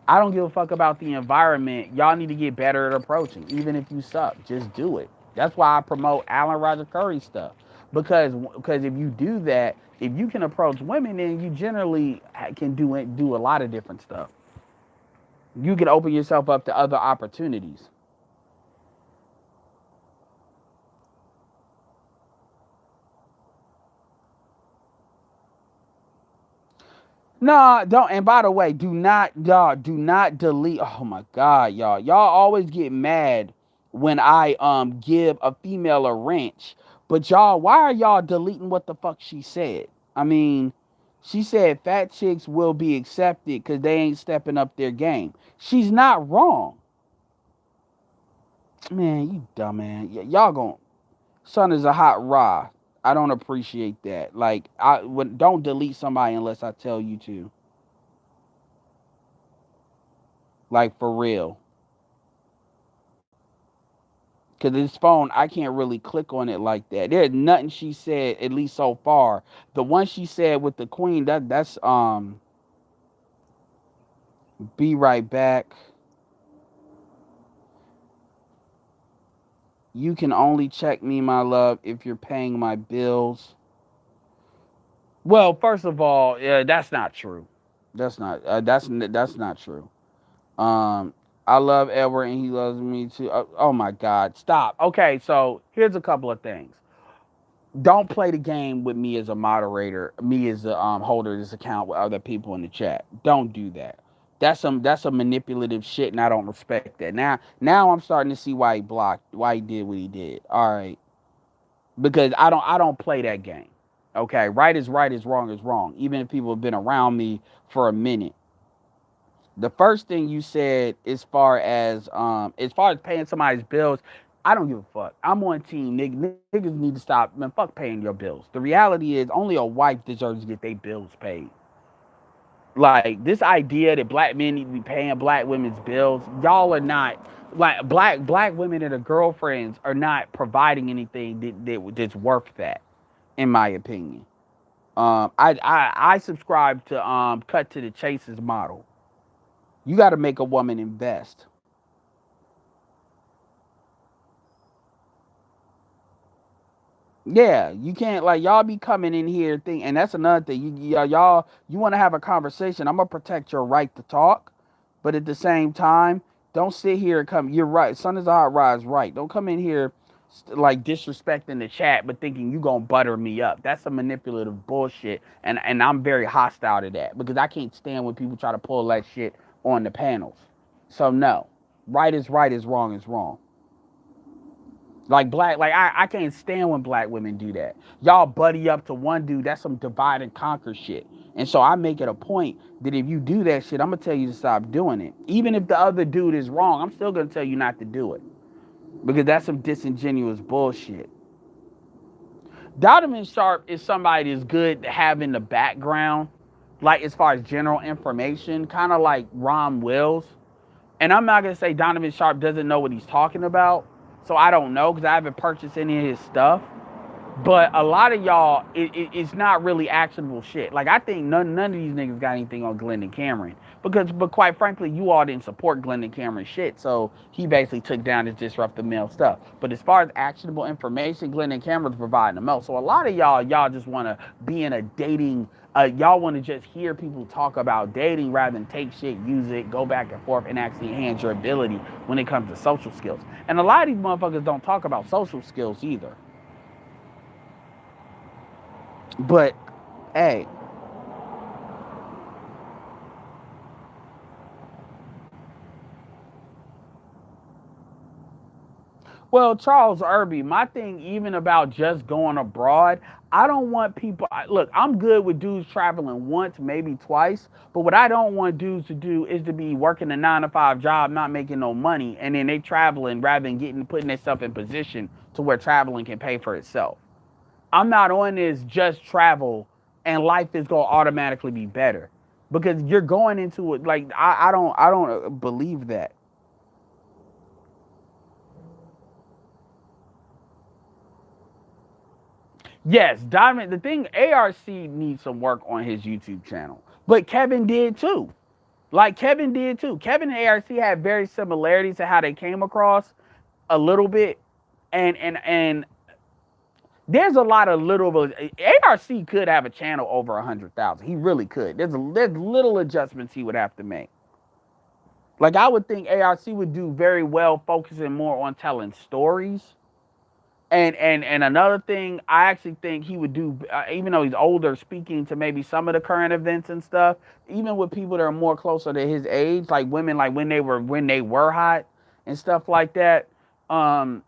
I don't give a fuck about the environment. Y'all need to get better at approaching. Even if you suck, just do it. That's why I promote Alan Roger Curry stuff. Because if you do that, if you can approach women, then you generally can do a lot of different stuff. You can open yourself up to other opportunities. Nah, don't. And by the way, do not delete. Oh my God, y'all. Y'all always get mad when I give a female a wrench. But y'all, why are y'all deleting what the fuck she said? I mean, she said fat chicks will be accepted because they ain't stepping up their game. She's not wrong. Man, you dumb man. Y'all gon' son is a hot rod. I don't appreciate that. Like, don't delete somebody unless I tell you to. Like, for real. Because this phone, I can't really click on it like that. There's nothing she said, at least so far. The one she said with the queen, that's be right back. You can only check me, my love, if you're paying my bills. Well, first of all, yeah, that's not true. That's not true. Um, I love Edward and he loves me too. Oh my God, stop. Okay, so here's a couple of things. Don't play the game with me as a moderator, me as the holder of this account with other people in the chat. Don't do that. That's some manipulative shit, and I don't respect that. Now I'm starting to see why he did what he did. All right, because I don't play that game. Okay, right is wrong. Even if people have been around me for a minute. The first thing you said, as far as paying somebody's bills, I don't give a fuck. I'm on team niggas need to stop, man. Fuck paying your bills. The reality is only a wife deserves to get their bills paid. Like this idea that black men need to be paying black women's bills, y'all are not like black women and their girlfriends are not providing anything that's worth that, in my opinion. I subscribe to cut to the chase's model. You got to make a woman invest. Yeah, you can't like y'all be coming in here think, and that's another thing. Y'all you want to have a conversation. I'm gonna protect your right to talk, but at the same time, don't sit here and come. You're right. Sun is a hot rise. Right. Don't come in here like disrespecting the chat, but thinking you gonna butter me up. That's some manipulative bullshit, and I'm very hostile to that because I can't stand when people try to pull that shit on the panels. So no, right is wrong is wrong. I can't stand when black women do that. Y'all buddy up to one dude, that's some divide and conquer shit. And so I make it a point that if you do that shit, I'm gonna tell you to stop doing it. Even if the other dude is wrong, I'm still gonna tell you not to do it. Because that's some disingenuous bullshit. Donovan Sharp is somebody that's good to have in the background, like as far as general information, kind of like Ron Wills. And I'm not gonna say Donovan Sharp doesn't know what he's talking about, so I don't know because I haven't purchased any of his stuff. But a lot of y'all, it's not really actionable shit. Like I think none of these niggas got anything on Glenn and Cameron but quite frankly, you all didn't support Glenn and Cameron shit, so he basically took down his disrupt the mill stuff. But as far as actionable information, Glenn and Cameron's providing the most. So a lot of y'all just want to be in a dating. Y'all want to just hear people talk about dating rather than take shit, use it, go back and forth, and actually enhance your ability when it comes to social skills. And a lot of these motherfuckers don't talk about social skills either. But hey, well, Charles Irby, my thing even about just going abroad, I don't want people. Look, I'm good with dudes traveling once, maybe twice, but what I don't want dudes to do is to be working a 9 to 5 job, not making no money, and then they traveling rather than putting themselves in position to where traveling can pay for itself. I'm not on this just travel and life is gonna automatically be better because you're going into it like I don't believe that. Yes, Diamond. The thing ARC needs some work on his YouTube channel, but Kevin did too. Like Kevin did too. Kevin and ARC had very similarities to how they came across a little bit, and there's a lot of little. ARC could have a channel over 100,000. He really could. There's little adjustments he would have to make. Like I would think ARC would do very well focusing more on telling stories. And another thing, I actually think he would do, even though he's older, speaking to maybe some of the current events and stuff. Even with people that are more closer to his age, like women, like when they were hot and stuff like that. Um,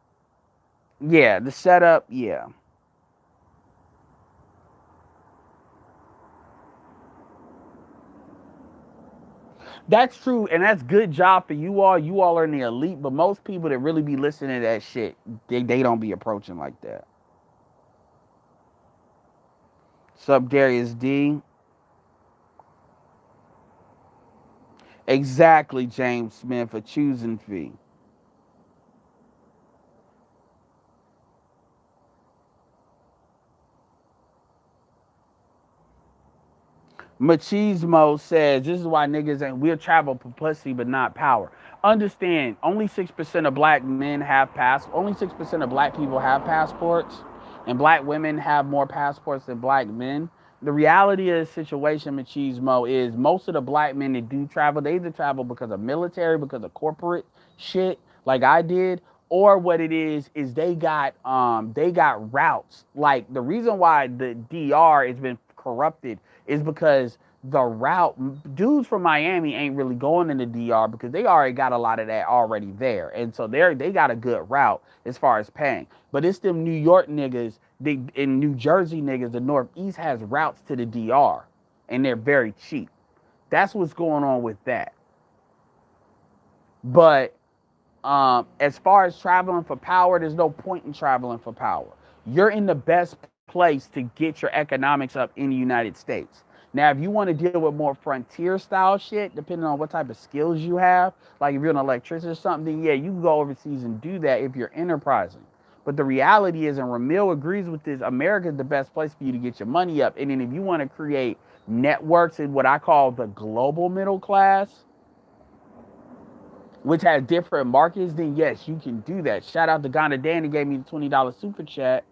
yeah, the setup, yeah. That's true, and that's good job for you all. You all are in the elite, but most people that really be listening to that shit, they don't be approaching like that. Sup, Darius D. Exactly, James Smith, a choosing fee. Machismo says this is why niggas ain't we'll travel for pussy but not power. Understand, only 6% of black men have only 6% of black people have passports, and black women have more passports than black men. The reality of the situation, Machismo, is most of the black men that do travel, they either travel because of military, because of corporate shit, like I did, or what it is they got routes. Like the reason why the DR has been corrupted is because the route, dudes from Miami ain't really going in the DR because they already got a lot of that already there. And so they got a good route as far as paying. But it's them New York niggas, in New Jersey niggas, the Northeast has routes to the DR and they're very cheap. That's what's going on with that. But as far as traveling for power, there's no point in traveling for power. You're in the best place to get your economics up in the United States. Now, if you want to deal with more frontier style shit, depending on what type of skills you have, like if you're an electrician or something, then yeah, you can go overseas and do that if you're enterprising. But the reality is, and Ramil agrees with this, America is the best place for you to get your money up. And then if you want to create networks in what I call the global middle class, which has different markets, then yes, you can do that. Shout out to Ghana Danny, gave me the $20 super chat.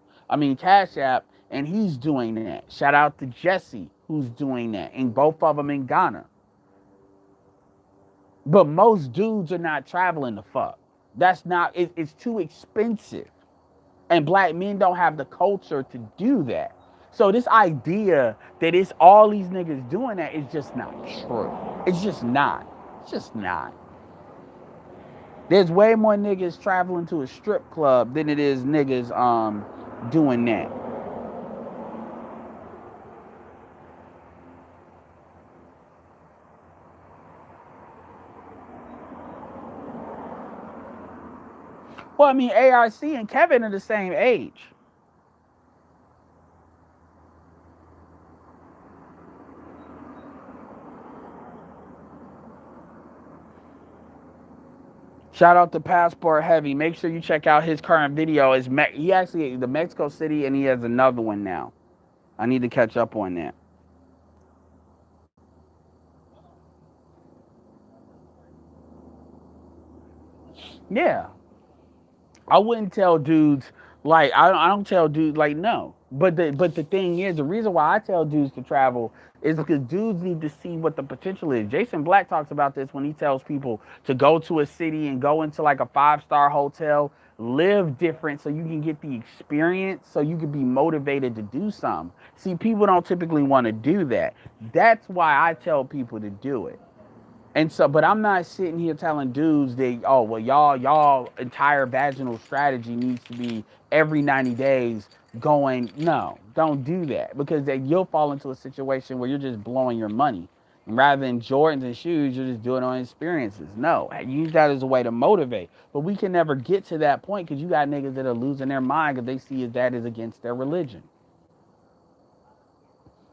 Cash App, and he's doing that. Shout out to Jesse, who's doing that, and both of them in Ghana. But most dudes are not traveling the fuck. That's not, it's too expensive. And black men don't have the culture to do that. So this idea that it's all these niggas doing that is just not true. It's just not. It's just not. There's way more niggas traveling to a strip club than it is niggas doing that. Well, ARC and Kevin are the same age. Shout out to Passport Heavy. Make sure you check out his current video. He actually, the Mexico City, and he has another one now. I need to catch up on that. Yeah. I wouldn't tell dudes, like, I don't tell dudes, like, no. But the thing is, the reason why I tell dudes to travel is because dudes need to see what the potential is. Jason Black talks about this when he tells people to go to a city and go into like a 5-star hotel, live different so you can get the experience, so you can be motivated to do something. See, people don't typically want to do that. That's why I tell people to do it. And so, but I'm not sitting here telling dudes that, oh, well, y'all entire vaginal strategy needs to be every 90 days going, no, don't do that, because then you'll fall into a situation where you're just blowing your money. And rather than Jordans and shoes, you're just doing it on experiences. No, use that as a way to motivate. But we can never get to that point because you got niggas that are losing their mind because they see that is against their religion.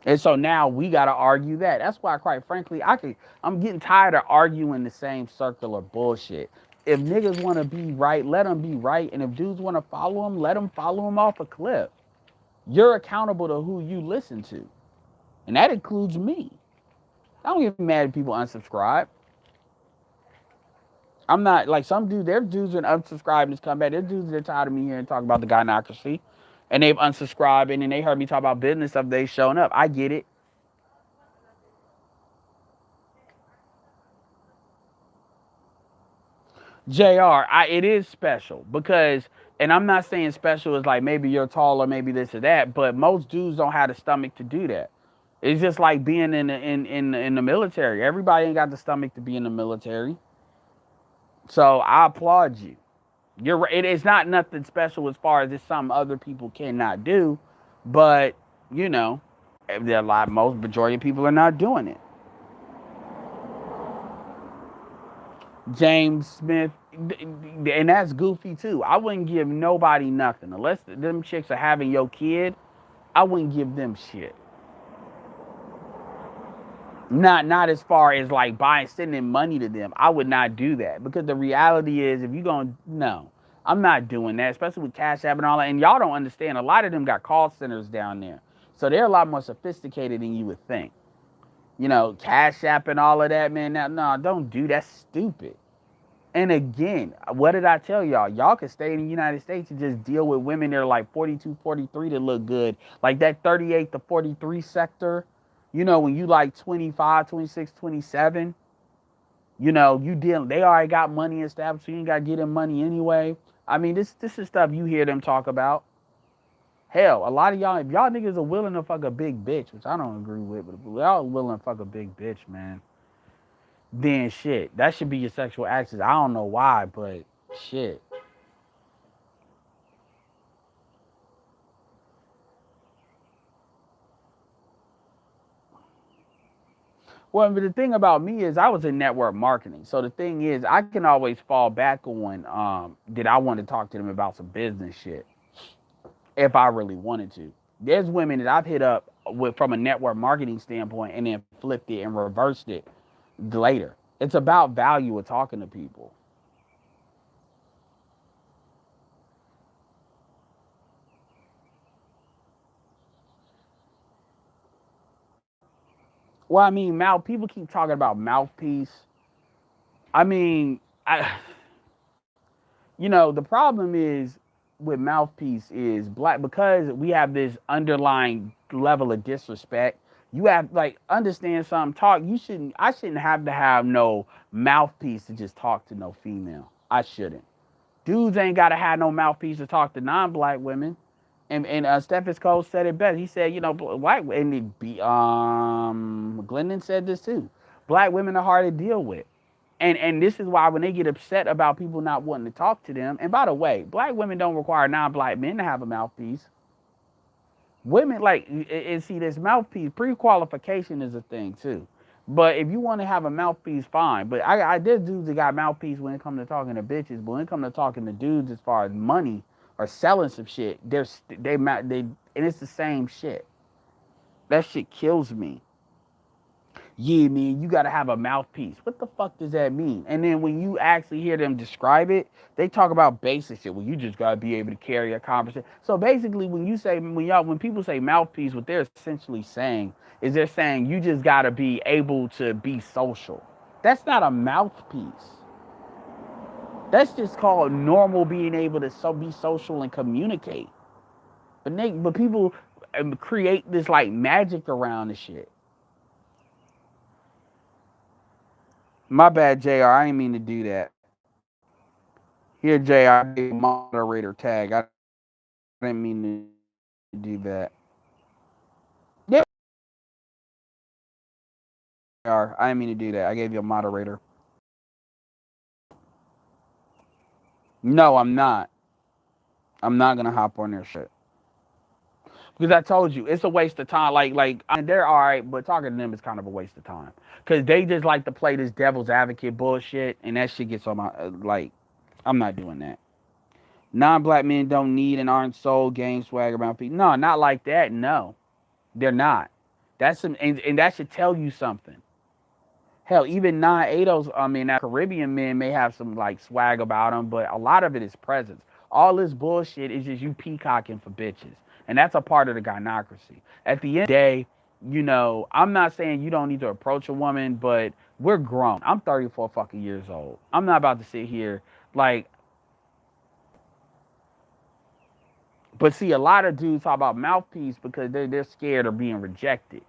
And so now we got to argue that. That's why, quite frankly, I'm getting tired of arguing the same circular bullshit. If niggas want to be right, let them be right. And if dudes want to follow them, let them follow them off a cliff. You're accountable to who you listen to. And that includes me. I don't get mad at people unsubscribe. I'm not like some dudes. There's dudes that unsubscribe and just come back. There's dudes that are tired of me here and talk about the gynocracy. And they've unsubscribed and then they heard me talk about business stuff. They showing up. I get it. JR, it is special because, and I'm not saying special is like maybe you're tall or maybe this or that, but most dudes don't have the stomach to do that. It's just like being in the military. Everybody ain't got the stomach to be in the military. So I applaud you. You're right. It's not nothing special as far as it's something other people cannot do, but you know, most majority of people are not doing it. James Smith, and that's goofy too. I wouldn't give nobody nothing unless them chicks are having your kid. I wouldn't give them shit. Not as far as like sending money to them. I would not do that because the reality is, if you gonna no, I'm not doing that. Especially with Cash App and all that. And y'all don't understand. A lot of them got call centers down there, so they're a lot more sophisticated than you would think. You know, Cash App and all of that, man. Now, no, don't do that. Stupid. And again, what did I tell y'all? Y'all can stay in the United States and just deal with women that are like 42, 43 that look good. Like that 38 to 43 sector. You know, when you like 25, 26, 27, you know, they already got money established, so you ain't got to get them money anyway. This is stuff you hear them talk about. Hell, a lot of y'all, if y'all niggas are willing to fuck a big bitch, which I don't agree with, but if y'all willing to fuck a big bitch, man, then shit, that should be your sexual access. I don't know why, but shit. Well, but the thing about me is I was in network marketing. So the thing is I can always fall back on did I want to talk to them about some business shit if I really wanted to. There's women that I've hit up with from a network marketing standpoint and then flipped it and reversed it later. It's about value of talking to people. Well, I mean, mouth people keep talking about mouthpiece. I mean, I the problem is with mouthpiece is black because we have this underlying level of disrespect. You have like understand something. Talk. You shouldn't. I shouldn't have to have no mouthpiece to just talk to no female. I shouldn't. Dudes ain't gotta have no mouthpiece to talk to non-black women. And Stephen Cole said it best. He said, white and it be Glendon said this too. Black women are hard to deal with. And this is why when they get upset about people not wanting to talk to them, and by the way, black women don't require non-black men to have a mouthpiece. Women like and see this mouthpiece pre-qualification is a thing too. But if you want to have a mouthpiece, fine. But there's dudes that got mouthpiece when it comes to talking to bitches, but when it comes to talking to dudes as far as money or selling some shit, they and it's the same shit. That shit kills me. Yeah, man, you gotta have a mouthpiece. What the fuck does that mean? And then when you actually hear them describe it, they talk about basic shit. Well, you just gotta be able to carry a conversation. So basically, when people say mouthpiece, what they're essentially saying is they're saying you just gotta be able to be social. That's not a mouthpiece. That's just called normal being able to be social and communicate. But people create this like magic around the shit. My bad, JR. I didn't mean to do that. Here, JR, I gave a moderator tag. I didn't mean to do that. Yeah, JR, I didn't mean to do that. I gave you a moderator. No, I'm not. I'm not gonna hop on their shit because I told you it's a waste of time. They're all right, but talking to them is kind of a waste of time because they just like to play this devil's advocate bullshit, and that shit gets on my like. I'm not doing that. Non-black men don't need and aren't sold gang swag around people. No, not like that. No, they're not. And that should tell you something. Hell, even non-ADOS, I mean, now Caribbean men may have some like swag about them, but a lot of it is presence. All this bullshit is just you peacocking for bitches, and that's a part of the gynocracy. At the end of the day, I'm not saying you don't need to approach a woman, but we're grown. I'm 34 fucking years old. I'm not about to sit here like. But see, a lot of dudes talk about mouthpiece because they're scared of being rejected.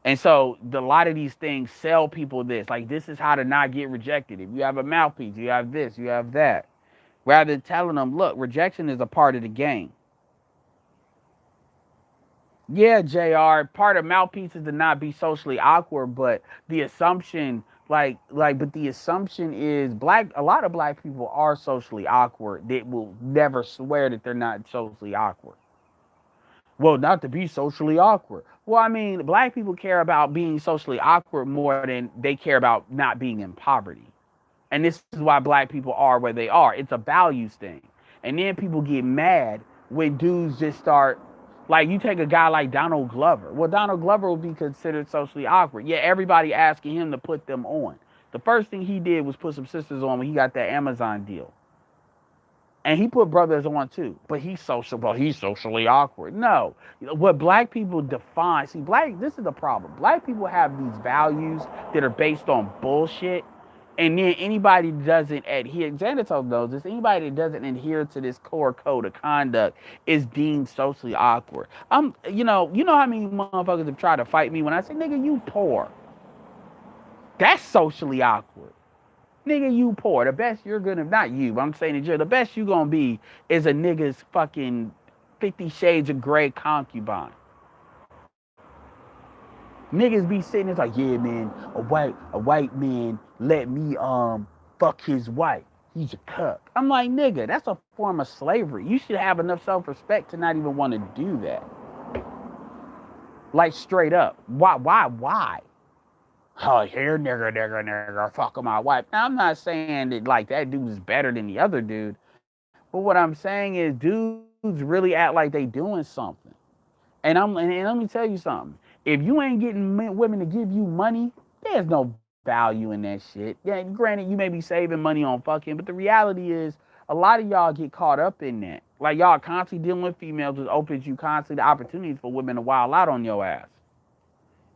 And so a lot of these things sell people this. Like, this is how to not get rejected. If you have a mouthpiece, you have this, you have that. Rather than telling them, look, rejection is a part of the game. Yeah, JR, part of mouthpiece is to not be socially awkward, but the assumption, but the assumption is a lot of black people are socially awkward. They will never swear that they're not socially awkward. Well, not to be socially awkward. Well, I mean, black people care about being socially awkward more than they care about not being in poverty. And this is why black people are where they are. It's a values thing. And then people get mad when dudes just start, like, you take a guy like Donald Glover. Well, Donald Glover would be considered socially awkward. Yeah, everybody asking him to put them on. The first thing he did was put some sisters on when he got that Amazon deal. And he put brothers on too, but he's socially awkward. No, what black people define, this is the problem. Black people have these values that are based on bullshit, and then anybody that doesn't adhere, Xanatol knows this, anybody that doesn't adhere to this core code of conduct is deemed socially awkward. How many motherfuckers have tried to fight me when I say, nigga, you poor. That's socially awkward. Nigga, you poor. The best you're gonna, not you, but I'm saying that the best you gonna be is a nigga's fucking 50 Shades of Grey concubine. Niggas be sitting there like, yeah, man, a white man let me fuck his wife. He's a cuck. I'm like, nigga, that's a form of slavery. You should have enough self-respect to not even want to do that. Like straight up. Why? Oh, here, nigga, fucking my wife. Now, I'm not saying that like that dude is better than the other dude, but what I'm saying is dudes really act like they doing something. And let me tell you something. If you ain't getting women to give you money, there's no value in that shit. Yeah, granted, you may be saving money on fucking, but the reality is a lot of y'all get caught up in that. Like y'all constantly dealing with females, which opens you constantly the opportunities for women to wild out on your ass.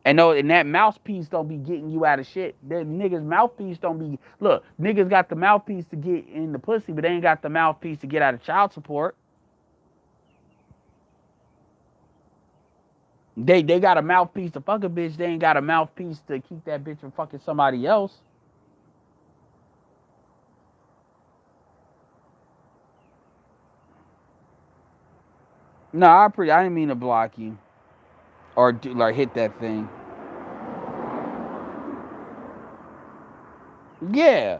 And that mouthpiece don't be getting you out of shit. That niggas mouthpiece don't be look, niggas got the mouthpiece to get in the pussy, but they ain't got the mouthpiece to get out of child support. They got a mouthpiece to fuck a bitch. They ain't got a mouthpiece to keep that bitch from fucking somebody else. No, I didn't mean to block you or do like hit that thing. Yeah,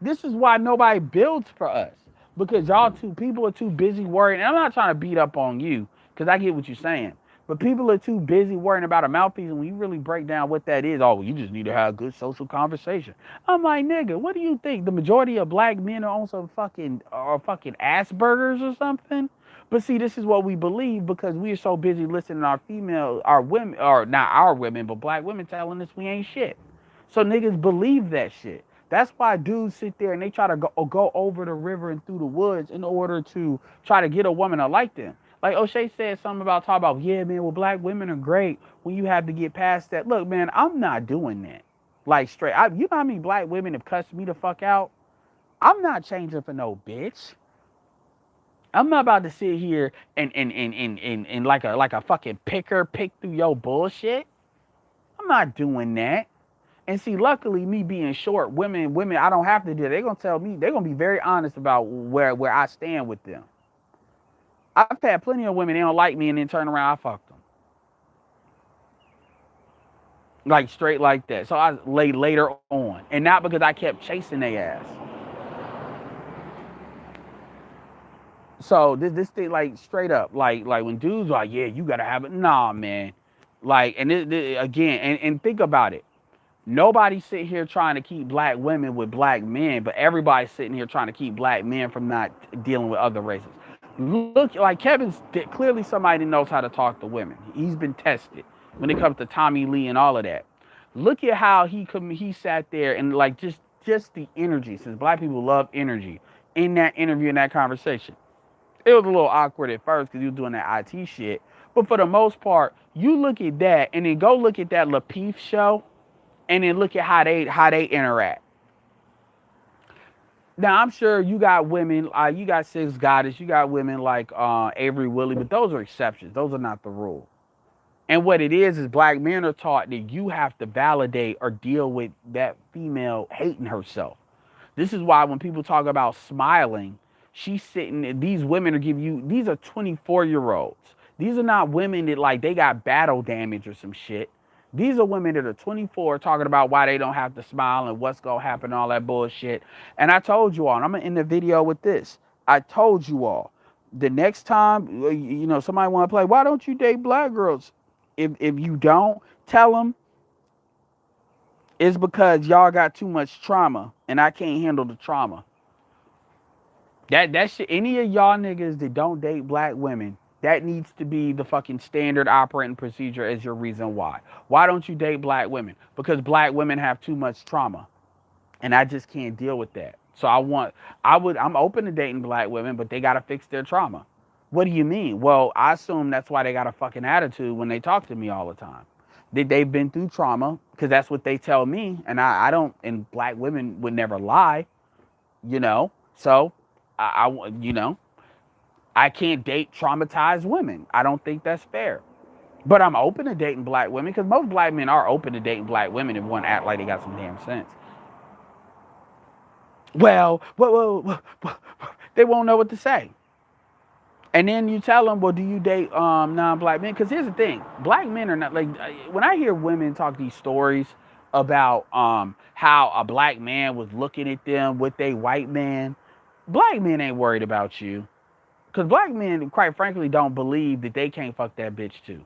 this is why nobody builds for us because people are too busy worrying. And I'm not trying to beat up on you because I get what you're saying. But people are too busy worrying about a mouthpiece, and when you really break down what that is, oh, well, you just need to have good social conversation. I'm like, nigga, what do you think? The majority of black men are on some fucking Asperger's or something? But see, this is what we believe because we are so busy listening to our women, or not our women, but black women telling us we ain't shit. So niggas believe that shit. That's why dudes sit there and they try to go over the river and through the woods in order to try to get a woman to like them. Like O'Shea said something about talk about, yeah, man, well, black women are great when you have to get past that. Look, man, I'm not doing that. Like straight. You know how many black women have cussed me the fuck out? I'm not changing for no bitch. I'm not about to sit here and like a fucking picker pick through your bullshit. I'm not doing that. And see, luckily, me being short, women, I don't have to do that. They're gonna tell me, they're gonna be very honest about where I stand with them. I've had plenty of women, they don't like me and then turn around, I fuck them. Like straight like that. So I lay later on. And not because I kept chasing their ass. So this thing like straight up, like when dudes are like, yeah, you gotta have it. Nah, man. Like, and again, and think about it. Nobody sit here trying to keep black women with black men, but everybody's sitting here trying to keep black men from not dealing with other races. Look, like Kevin's clearly somebody that knows how to talk to women. He's been tested when it comes to Tommy Lee and all of that. Look at how he sat there and like just the energy, since black people love energy, in that interview, in that conversation. It was a little awkward at first because he was doing that IT shit. But for the most part, you look at that and then go look at that Lapeef show and then look at how they interact. Now I'm sure you got women, you got Six Goddess, you got women like Avery Willie, but those are exceptions. Those are not the rule. And what it is black men are taught that you have to validate or deal with that female hating herself. This is why when people talk about smiling, she's sitting, these women are giving you, these are 24-year-olds. These are not women that like they got battle damage or some shit. These are women that are 24 talking about why they don't have to smile and what's going to happen and all that bullshit. And I told you all, and I'm going to end the video with this. I told you all, the next time, somebody want to play, why don't you date black girls? If you don't, tell them it's because y'all got too much trauma and I can't handle the trauma. That shit, any of y'all niggas that don't date black women, that needs to be the fucking standard operating procedure as your reason why. Why don't you date black women? Because black women have too much trauma. And I just can't deal with that. So I'm open to dating black women, but they gotta fix their trauma. What do you mean? Well, I assume that's why they got a fucking attitude when they talk to me all the time. They've been through trauma, because that's what they tell me. And I don't, and black women would never lie, So I can't date traumatized women. I don't think that's fair. But I'm open to dating black women because most black men are open to dating black women if one act like they got some damn sense. Well, they won't know what to say. And then you tell them, well, do you date non-black men? Because here's the thing, black men are not like, when I hear women talk these stories about how a black man was looking at them with a white man, black men ain't worried about you. Because black men, quite frankly, don't believe that they can't fuck that bitch too.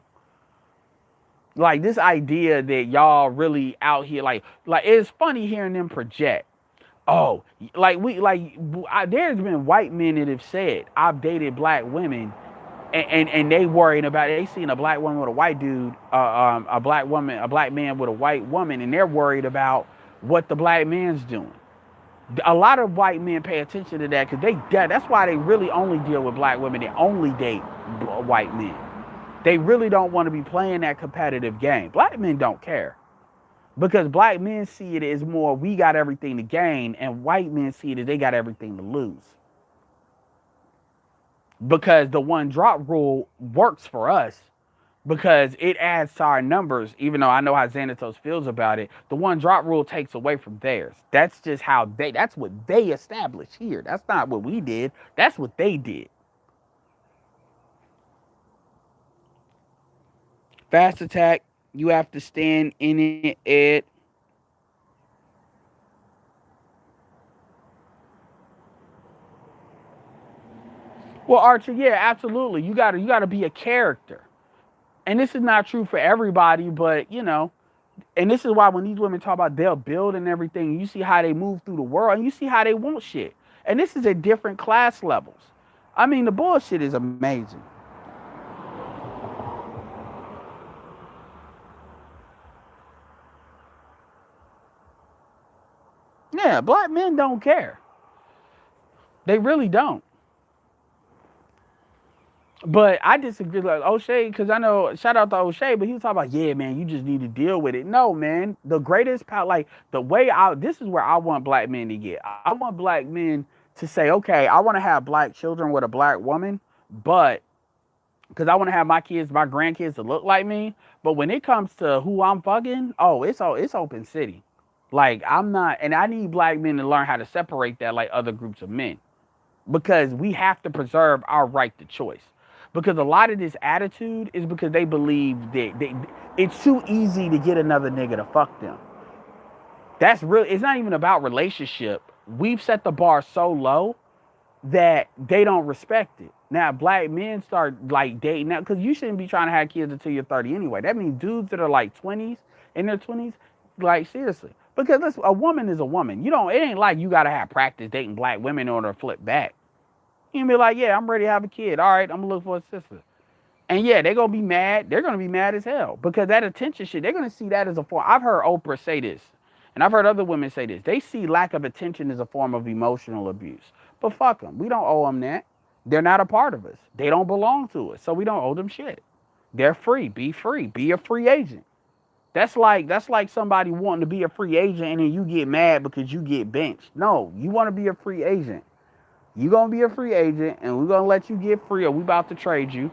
Like this idea that y'all really out here, like it's funny hearing them project. Oh, there's been white men that have said I've dated black women, and they worrying about it. They seen a black woman with a white dude, a black woman, a black man with a white woman, and they're worried about what the black man's doing. A lot of white men pay attention to that because that's why they really only deal with black women. They only date white men. They really don't want to be playing that competitive game. Black men don't care because black men see it as more we got everything to gain, and white men see it as they got everything to lose. Because the one drop rule works for us because it adds to our numbers, even though I know how Xanatos feels about it. The one drop rule takes away from theirs. That's just how that's what they established here. That's not what we did. That's what they did. Fast attack, you have to stand in it, Ed. Well, Archer, yeah, absolutely. You gotta be a character. And this is not true for everybody, but and this is why when these women talk about they'll build and everything, you see how they move through the world and you see how they want shit. And this is at different class levels. I mean, the bullshit is amazing. Yeah, black men don't care. They really don't. But I disagree, like O'Shea, because I know, shout out to O'Shea, but he was talking about, yeah, man, you just need to deal with it. No, man, the greatest power, like the way this is where I want black men to get. I want black men to say, okay, I want to have black children with a black woman, but because I want to have my kids, my grandkids to look like me. But when it comes to who I'm fucking, oh, it's open city. Like I'm not, and I need black men to learn how to separate that like other groups of men because we have to preserve our right to choice. Because a lot of this attitude is because they believe that it's too easy to get another nigga to fuck them. That's real. It's not even about relationship. We've set the bar so low that they don't respect it. Now, black men start like dating now because you shouldn't be trying to have kids until you're 30 anyway. That means dudes that are like 20s, in their 20s, like seriously. Because listen, a woman is a woman. It ain't like you gotta have practice dating black women in order to flip back. You can be like, yeah, I'm ready to have a kid. All right, I'm gonna look for a sister. And yeah, they're gonna be mad. They're gonna be mad as hell because that attention shit. They're gonna see that as a form. I've heard Oprah say this, and I've heard other women say this. They see lack of attention as a form of emotional abuse. But fuck them. We don't owe them that. They're not a part of us. They don't belong to us, so we don't owe them shit. They're free. Be free. Be a free agent. That's like somebody wanting to be a free agent and then you get mad because you get benched. No, you want to be a free agent. You gonna be a free agent, and we're gonna let you get free, or we about to trade you.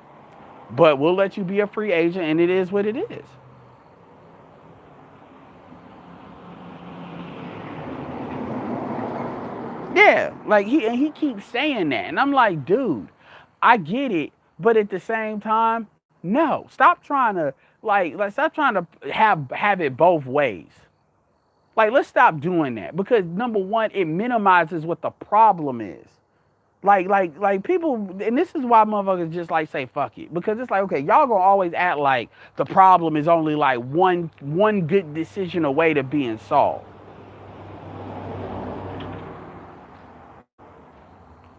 But we'll let you be a free agent, and it is what it is. Yeah, like he keeps saying that, and I'm like, dude, I get it, but at the same time, no, stop trying to stop trying to have it both ways. Like, let's stop doing that because number one, it minimizes what the problem is. Like people, and this is why motherfuckers just like say fuck it because it's like okay, y'all gonna always act like the problem is only like one good decision away to being solved.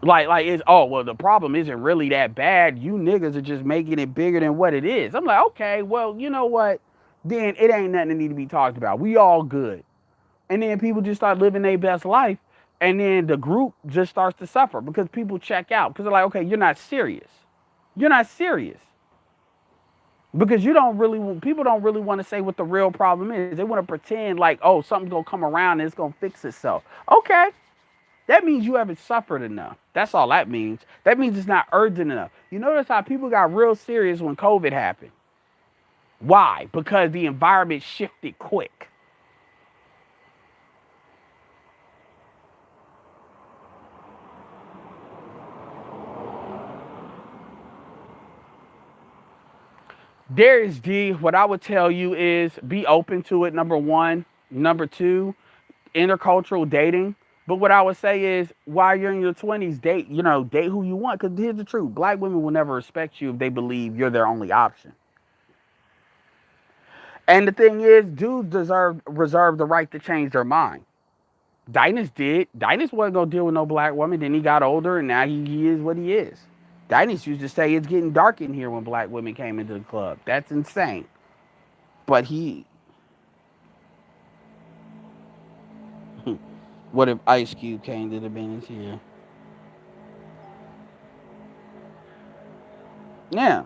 Like it's oh well the problem isn't really that bad. You niggas are just making it bigger than what it is. I'm like okay, well you know what? Then it ain't nothing that need to be talked about. We all good. And then people just start living their best life, and then the group just starts to suffer because people check out because they're like, okay, you're not serious. You're not serious because people don't really want to say what the real problem is. They want to pretend like, oh, something's gonna come around and it's gonna fix itself. Okay, that means you haven't suffered enough. That's all that means. That means it's not urgent enough. You notice how people got real serious when COVID happened. Why? Because the environment shifted quick. Darius D, what I would tell you is be open to it, number one. Number two, intercultural dating. But what I would say is, while you're in your 20s, date, date who you want. Because here's the truth: black women will never respect you if they believe you're their only option. And the thing is, dudes reserve the right to change their mind. Dynas did. Dynas wasn't gonna deal with no black woman. Then he got older, and now he is what he is. Dynas used to say it's getting dark in here when black women came into the club. That's insane. But what if Ice Cube came to the business here? Yeah.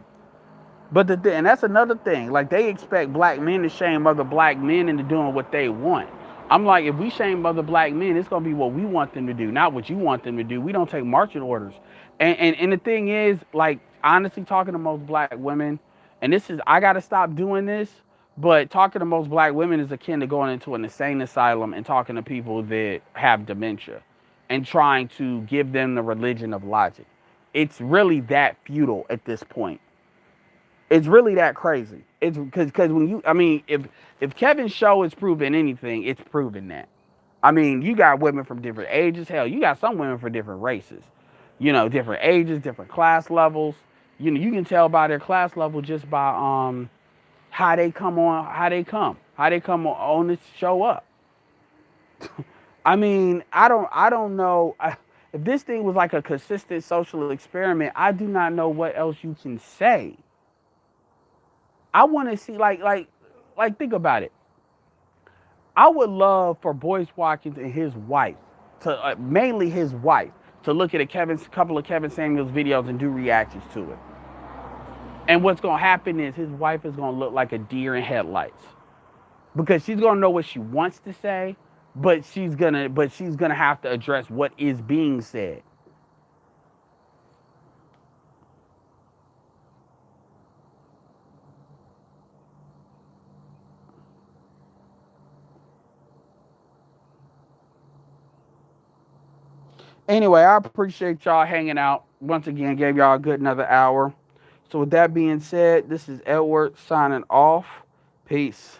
But and that's another thing. Like, they expect black men to shame other black men into doing what they want. I'm like, if we shame other black men, it's gonna be what we want them to do, not what you want them to do. We don't take marching orders. And the thing is, like, honestly, talking to most black women, and this is, I gotta stop doing this, but talking to most black women is akin to going into an insane asylum and talking to people that have dementia and trying to give them the religion of logic. It's really that futile at this point. It's really that crazy. It's because when you, I mean, if Kevin's show is proving anything, it's proving that. I mean, you got women from different ages. Hell, you got some women from different races. Different ages, different class levels. You can tell by their class level just by how they come on this show up. I mean, I don't know. If this thing was like a consistent social experiment, I do not know what else you can say. I want to see, like, think about it. I would love for Boyce Watkins and his wife, mainly his wife, to look at a couple of Kevin Samuels videos and do reactions to it. And what's gonna happen is his wife is gonna look like a deer in headlights, because she's gonna know what she wants to say, but she's gonna have to address what is being said. Anyway, I appreciate y'all hanging out. Once again, gave y'all a good another hour. So with that being said, this is Edward signing off. Peace.